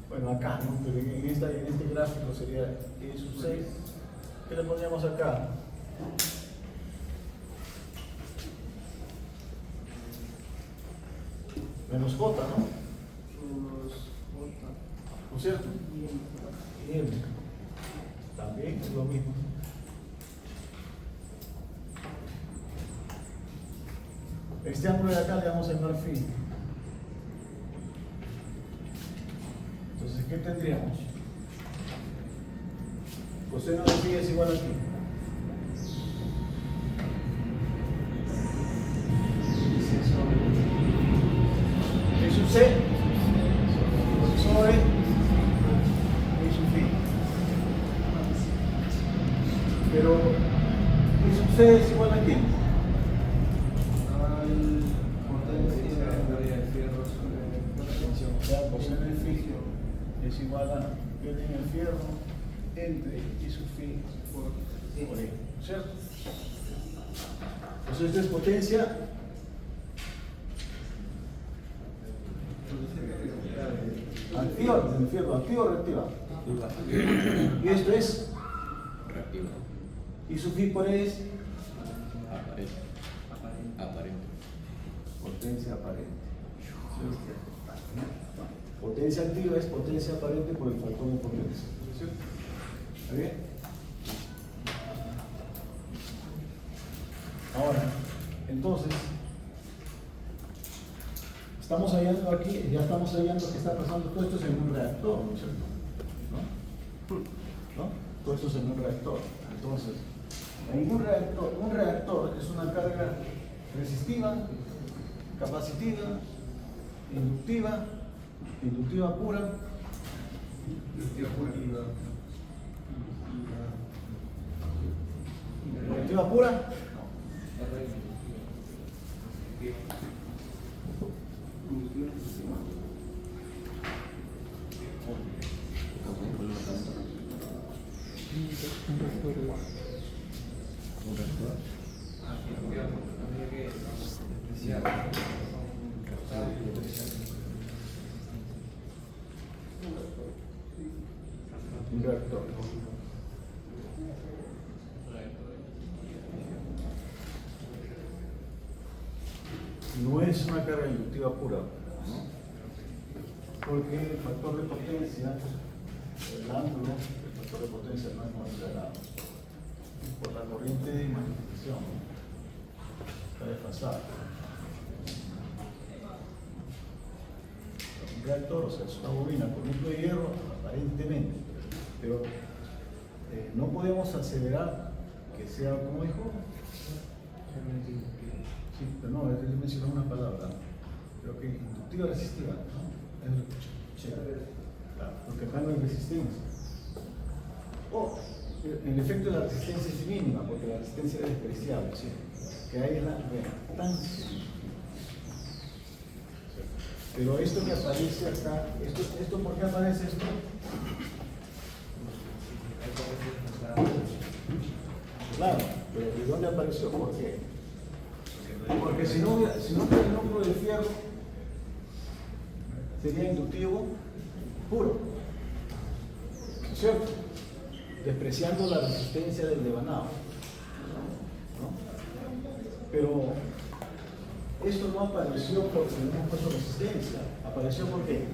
Speaker 3: bueno, acá, ¿no? Pero en este gráfico sería I sub 6. ¿Qué le pondríamos acá? Menos J, ¿no? ¿No es cierto? Y M. También es lo mismo. Este ángulo de acá le vamos a llamar phi. Entonces, ¿qué tendríamos? Coseno de phi es igual a aquí. I sub C sobre I sub phi. Pero I sub C es igual a quién?
Speaker 1: igual a P en el fierro entre I sub phi por E, ¿cierto? Entonces esta es potencia activa del fierro, activa o reactiva. Y esto es
Speaker 6: Reactivo.
Speaker 1: I sub phi por E es
Speaker 6: Aparente. Aparente.
Speaker 1: potencia aparente. Potencia activa es potencia aparente por el factor de potencia. ¿Cierto? ¿Está bien? Ahora, entonces, estamos hallando aquí, ya estamos hallando que está pasando todo esto es en un reactor, ¿no es cierto? ¿No? Todo esto es en un reactor. Entonces, en un reactor es una carga resistiva, capacitiva, inductiva pura, reactiva pura, un reactor. No es una carga inductiva pura, ¿no? Porque el factor de potencia, el ángulo del factor de potencia no es moderado por la corriente de magnetización, está desfasada. Un reactor, o sea, es una bobina con núcleo de hierro, aparentemente, pero no podemos acelerar que sea, como dijo, sí, pero no, él mencionó una palabra, creo que inductiva resistiva, ¿no? Claro, porque acá no hay resistencia. O el efecto de la resistencia es mínima, porque la resistencia es despreciable, ¿sí? Que hay la reactancia. Pero esto que aparece acá, ¿esto por qué aparece esto? Claro, pero ¿de dónde apareció? ¿Por qué? Porque si no fuera el núcleo de fierro, sería inductivo puro, ¿no es cierto? Despreciando la resistencia del devanado, ¿no? Pero esto no apareció porque no hemos puesto resistencia, apareció ¿por qué?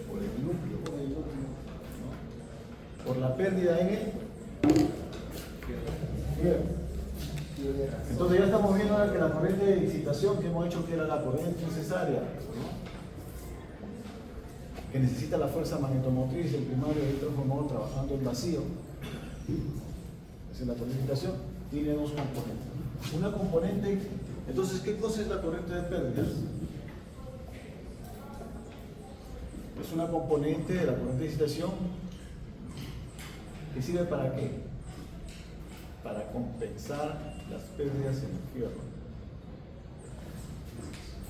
Speaker 1: Por el núcleo, ¿no? Por la pérdida en el fierro. Entonces ya estamos viendo ahora que la corriente de excitación que hemos dicho que era la corriente necesaria, ¿no? Que necesita la fuerza magnetomotriz del primario y del transformador trabajando en vacío. Esa es la corriente de excitación, tiene dos componentes. Una componente, entonces, ¿qué cosa es la corriente de pérdidas? Es una componente de la corriente de excitación que sirve para qué? Para compensar las pérdidas en el fierro.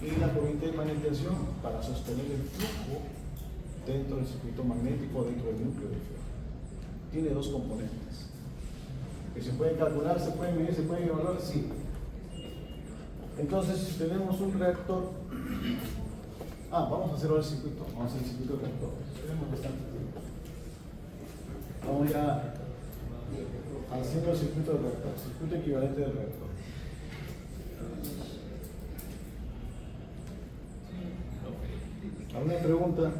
Speaker 1: Y la corriente de magnetización para sostener el flujo dentro del circuito magnético, dentro del núcleo del fierro. Tiene dos componentes. Que se pueden calcular, se pueden medir, se pueden evaluar, sí. Entonces, si tenemos un reactor, vamos a hacer ahora el circuito, vamos a hacer el circuito del reactor. Tenemos bastante tiempo. Vamos ya haciendo el circuito del reactor, circuito equivalente del reactor. ¿Alguna pregunta?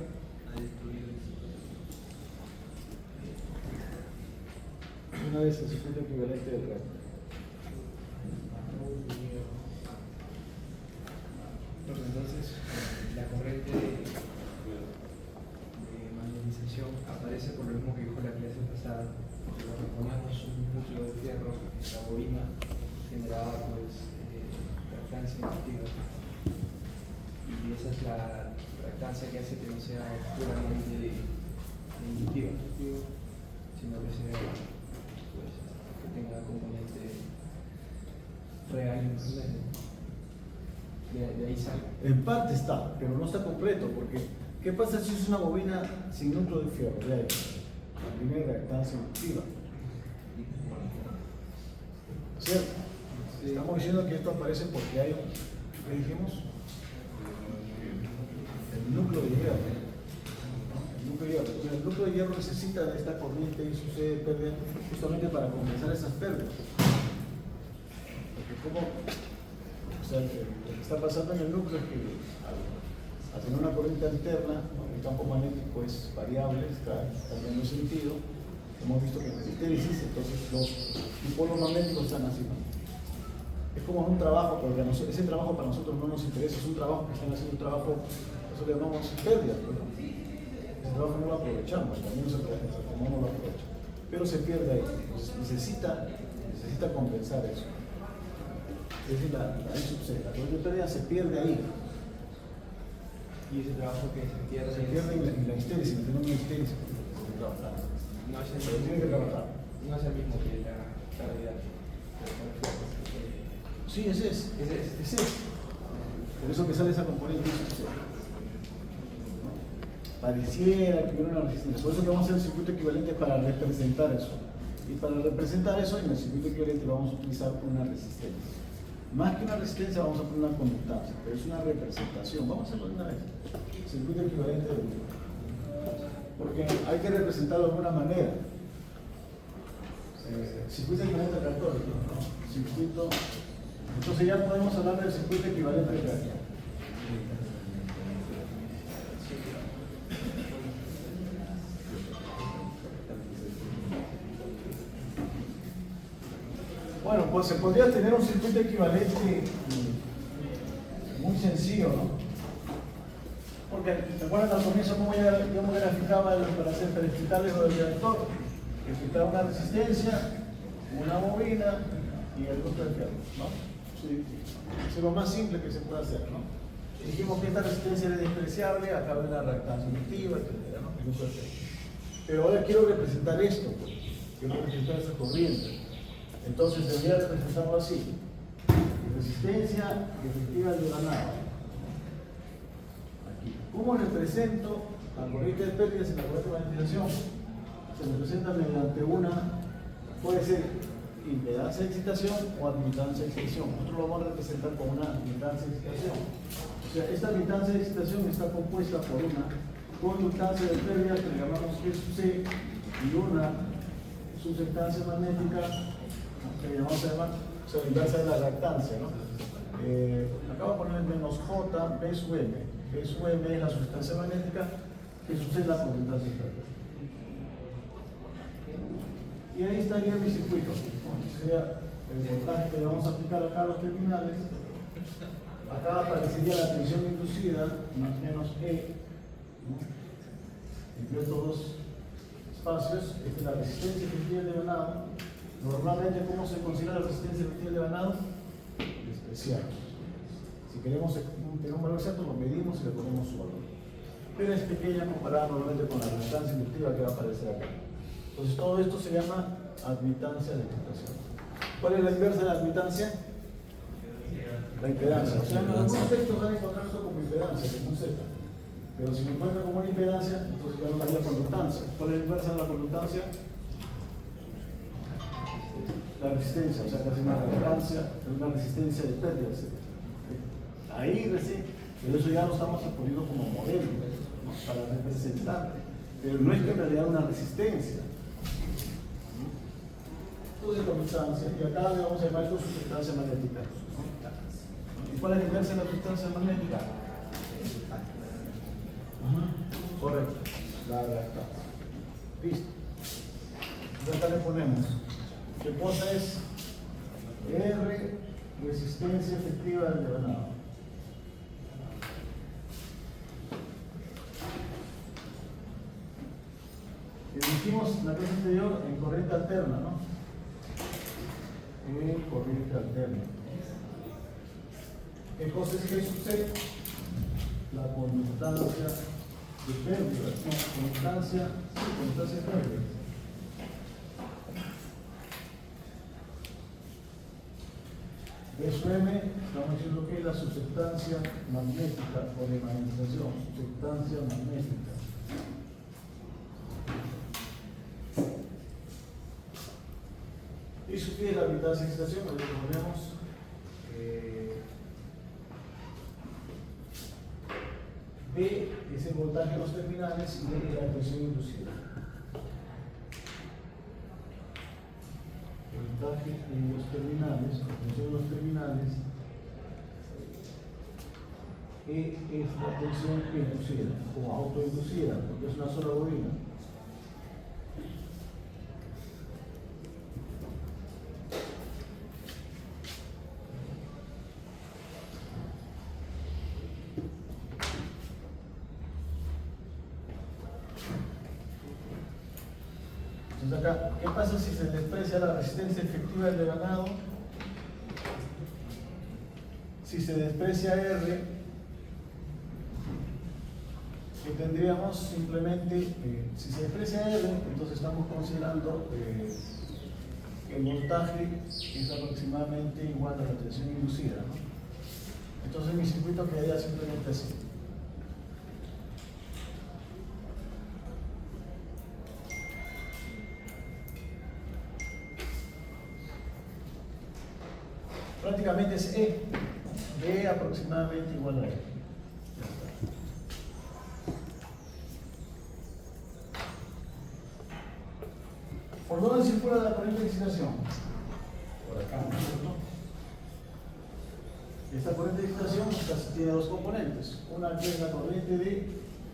Speaker 1: Una vez el circuito equivalente del reactor.
Speaker 7: Entonces, la corriente de magnetización aparece por lo mismo que dijo la clase pasada. Cuando poníamos un núcleo de fierro en la bobina, generaba pues reactancia inductiva. Y esa es la reactancia que hace que no sea puramente inductiva, sino que sea pues, que tenga componente real intermedio. De ahí sale.
Speaker 1: En parte está, pero no está completo, porque
Speaker 3: ¿Qué pasa si es una bobina sin núcleo de fierro? De ahí, la primera reactancia inductiva. ¿Cierto? Estamos diciendo que esto aparece porque hay, ¿qué dijimos? El núcleo de hierro. El núcleo de hierro. Entonces, el núcleo de hierro necesita de esta corriente y sucede pérdida justamente para compensar esas pérdidas. Porque como, o sea, lo que está pasando en el núcleo es que al tener una corriente alterna, ¿no? El campo magnético es variable, está cambiando de sentido. Hemos visto que en la histéresis, entonces los dipolos magnéticos están así, ¿no? Es como un trabajo, porque ese trabajo para nosotros no nos interesa, es un trabajo que están haciendo un trabajo, eso le llamamos pérdida, ¿no? Ese trabajo no lo aprovechamos, también no lo aprovecha, pero se pierde ahí, entonces necesita compensar eso. Es decir, la I sub C, la corriente de pérdida se pierde ahí.
Speaker 7: Y ese trabajo que se pierde
Speaker 3: en la histéresis, en una histéresis,
Speaker 7: no es
Speaker 3: pero tiene que trabajar.
Speaker 7: no es el mismo que la realidad.
Speaker 3: Sí, ese es. Por eso que sale esa componente. ¿No? Pareciera que hubiera una resistencia. Por eso que vamos a hacer el circuito equivalente para representar eso. Y para representar eso, en el circuito equivalente vamos a utilizar una resistencia. Más que una resistencia, vamos a poner una conductancia, pero es una representación. Vamos a hacerlo de una vez. Circuito equivalente de uno. Porque hay que representarlo de alguna manera. Circuito equivalente católico, ¿no? Circuito. Entonces ya podemos hablar del circuito equivalente de carga. Bueno, pues se podría tener un circuito equivalente muy sencillo, ¿no? Porque, ¿te acuerdan al comienzo cómo ya graficaba para explicarles lo del reactor? Explicaba una resistencia, una bobina y el núcleo de fierro, ¿no? Sí, es lo más simple que se puede hacer, ¿no? Dijimos que esta resistencia era despreciable, acá hay una reactancia inductiva, etc., ¿no? Pero ahora quiero representar esto, pues. Quiero representar esa corriente. Entonces debería representarlo así: resistencia efectiva del ganado. Aquí. ¿Cómo represento la corriente de pérdidas en la corriente de magnetización? Se representa mediante puede ser impedancia de excitación o admitancia de excitación. Nosotros lo vamos a representar con una admitancia de excitación. O sea, esta admitancia de excitación está compuesta por una conductancia de pérdida que le llamamos G sub C y una susceptancia magnética que le llamamos además, o sea, la inversa de la reactancia, ¿no? Acabo de poner menos J, B sub M. B sub M es la sustancia magnética que sucede la conductancia de pérdida. Y ahí estaría mi circuito. Sería el voltaje que le vamos a aplicar acá a los terminales. Acá aparecería la tensión inducida, más o menos E, ¿no? Entre estos dos espacios. Esta es la resistencia efectiva de ganado. Normalmente, ¿cómo se considera la resistencia efectiva de ganado? Despreciable. Si queremos tener un valor exacto, lo medimos y le ponemos su valor. Pero es pequeña comparada normalmente con la resistencia inductiva que va a aparecer acá. Entonces todo esto se llama admitancia de excitación. ¿Cuál es la inversa de la admitancia? La impedancia. O sea, en algunos textos van a encontrar esto como impedancia, que es un Z. Pero si me encuentran como una impedancia, entonces ya no daría conductancia. ¿Cuál es la inversa de la conductancia? La resistencia, o sea, que hace una resistencia de pérdida. Ahí recién, pero eso ya lo estamos poniendo como modelo, ¿no? Para representar. Pero no es que en realidad una resistencia. Esto es conductancia, y acá le vamos a llamar esto sustancia magnética. ¿Y cuál es la inversa de la sustancia magnética? Correcto, la reactancia. Listo. Entonces acá le ponemos, ¿qué cosa es? R, resistencia efectiva del ganado. Dijimos en la clase anterior en corriente alterna, ¿no? En corriente alterna. ¿Qué cosa es G sub C? La conductancia de pérdidas. No, conductancia de pérdidas.
Speaker 1: SUM, estamos diciendo que es la substancia magnética o de magnetización, substancia magnética. Y su phi es la habitancia de excitación, lo que ponemos B es el voltaje en los terminales y D es la tensión inducida. Voltaje en los terminales, la tensión en los terminales, E es la tensión inducida o autoinducida, porque es una sola bobina. Entonces acá, ¿qué pasa si se desprecia la resistencia efectiva del devanado? Si se desprecia R, que tendríamos simplemente, si se desprecia R, entonces estamos considerando que el voltaje es aproximadamente igual a la tensión inducida, ¿no? Entonces mi circuito quedaría simplemente así. Prácticamente es E aproximadamente igual a E. ¿Por dónde circula la corriente de excitación? Por acá, ¿no es cierto? Esta corriente de excitación tiene dos componentes. Una que es la corriente de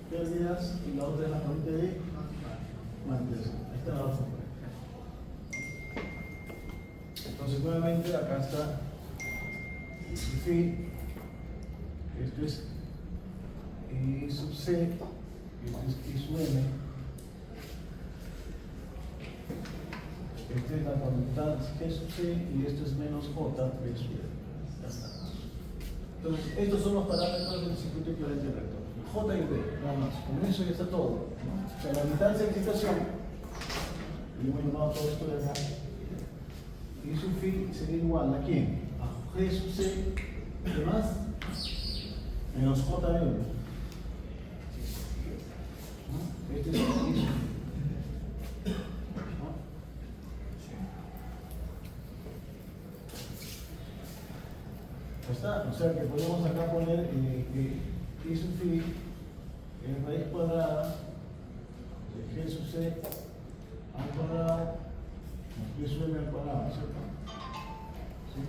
Speaker 1: pérdidas y la otra es la corriente de magnetización. Ahí están las dos componentes. Entonces nuevamente acá está I sub phi, esto es I sub C, esto es I sub M, esta es la conductancia G sub C y esto es menos J B sub M. Ya está. Entonces, estos son los parámetros del circuito equivalente recto. J y B, nada más. Con eso ya está todo, ¿no? O sea, la distancia de excitación, y hemos llamado todo esto de acá, I sub phi sería igual a quién? A G sub C, ¿qué más? Menos JM. ¿No? Este es I sub phi. ¿No? Ya está, o sea que podemos acá poner que I sub phi es raíz cuadrada de G sub C al cuadrado más B sub M al cuadrado, ¿cierto? ¿Sí?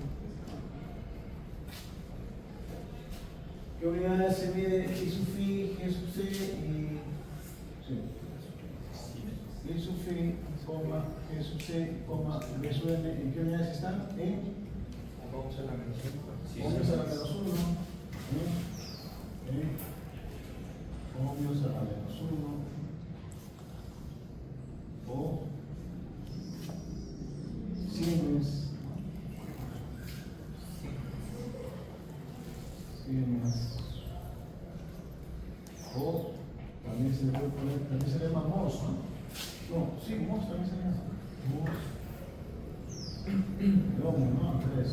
Speaker 1: ¿Qué unidades se mide I sub phi, G sub C y sí. I sub phi, coma, G sub C, coma, B sub M? ¿En qué unidades están? En
Speaker 7: Vamos a la menos 1.
Speaker 1: ohmios a la menos 1, ohmios a la menos 1, o Siemens, o también se le puede poner, también se le llama Morse, ¿no? No, sí, Morse también se le llama Morse. El ohmio, ¿no? 3,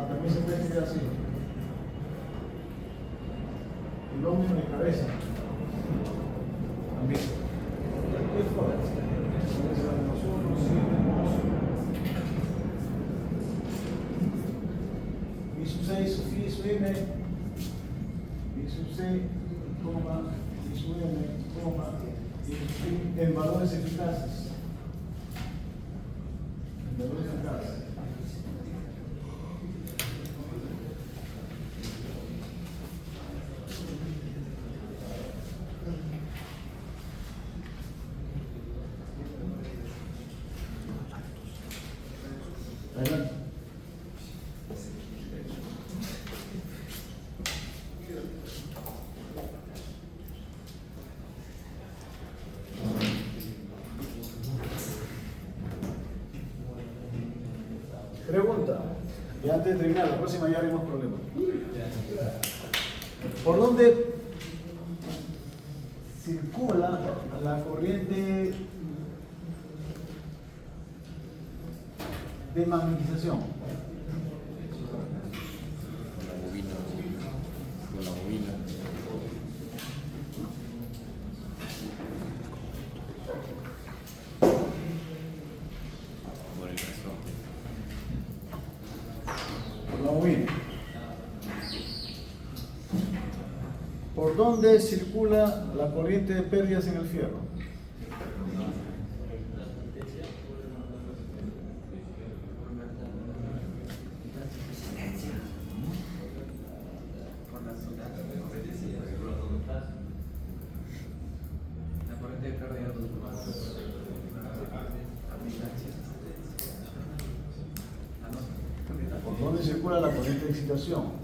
Speaker 1: también se puede escribir así. El ohmio de cabeza. También. ¿Qué forma? I sub 6, sub phi, sub m, I sub C, coma, I sub m, coma, I sub phi, en valores eficaces. En valores eficaces. Adelante. Pregunta, y antes de terminar, la próxima ya haremos problemas. ¿Por dónde
Speaker 3: circula la corriente de magnetización.
Speaker 6: Con la bobina. Con la bobina. Por el resorte.
Speaker 3: Por la bobina. ¿Por dónde circula la corriente de pérdidas en el fierro?
Speaker 7: La corriente de pérdida
Speaker 3: ¿Por dónde circula la corriente de excitación?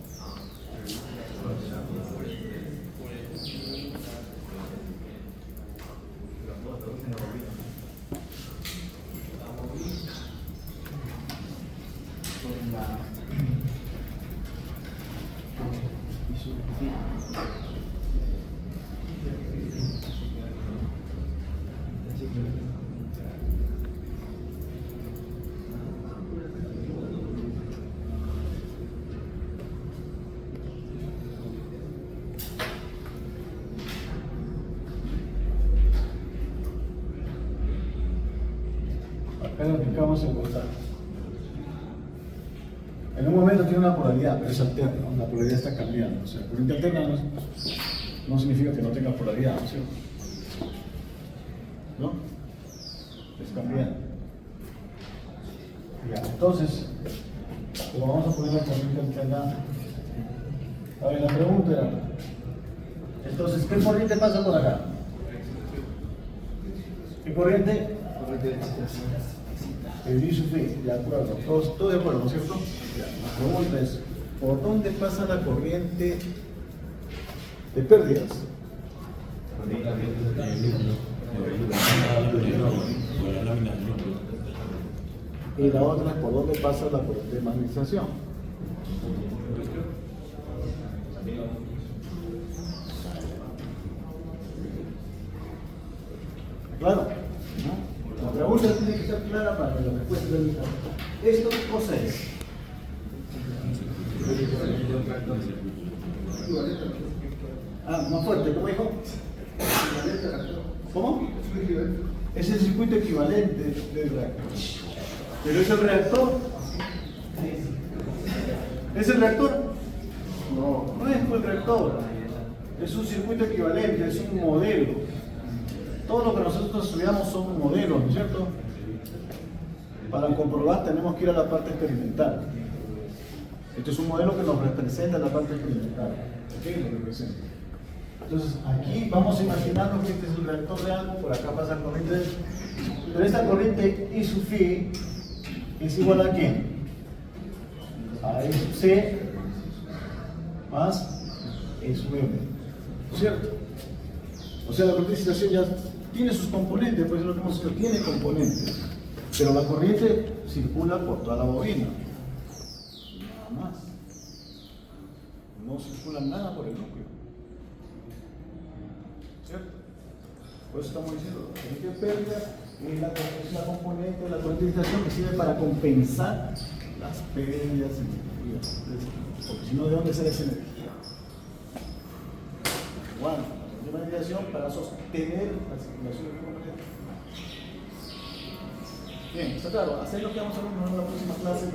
Speaker 3: Acá lo aplicamos en costal. En un momento tiene una polaridad, pero es alterna, ¿no? La polaridad está cambiando. O sea, corriente alterna no significa que no tenga polaridad, ¿no es cierto? ¿No? Es cambiante. Ya, entonces, pero vamos a poner la corriente alterna. A ver, la pregunta era, entonces, ¿qué corriente pasa por acá? ¿Qué corriente?
Speaker 7: corriente de excitación.
Speaker 3: El I sub P, de acuerdo, todo de acuerdo, ¿no es cierto? La pregunta es, ¿por dónde pasa la corriente de pérdidas? Y la otra es, ¿por dónde pasa la corriente de magnetización? Claro, ¿no? La pregunta tiene que ser clara para que la respuesta sea lista. ¿Esto qué cosa es? Ah, más fuerte, ¿cómo dijo? ¿Cómo? Es el circuito equivalente del reactor. ¿Pero es el reactor? ¿Es el reactor? No, no es el reactor. Es un circuito equivalente, es un modelo. Todo lo que nosotros estudiamos son modelos, ¿no es cierto? Para comprobar tenemos que ir a la parte experimental. Este es un modelo que nos representa la parte experimental. ¿Ok? Lo representa. Entonces, aquí vamos a imaginarnos que este es el reactor de algo, por acá pasa corriente. Pero esta corriente I sub phi es igual a ¿quién? A I sub C más E sub M. ¿No es cierto? O sea, la corriente de excitación ya tiene sus componentes, pues lo que hemos dicho, tiene componentes. Pero la corriente circula por toda la bobina. Nada más. No circula nada por el núcleo. ¿Cierto? Por eso estamos diciendo, la corriente de pérdida es la componente de la corriente de excitación que sirve para compensar las pérdidas energéticas. Porque si no, ¿de dónde sale esa energía? Bueno, la magnetización para sostener la circulación del componente. Bien, está claro. Hacer lo que vamos a ver en la próxima clase.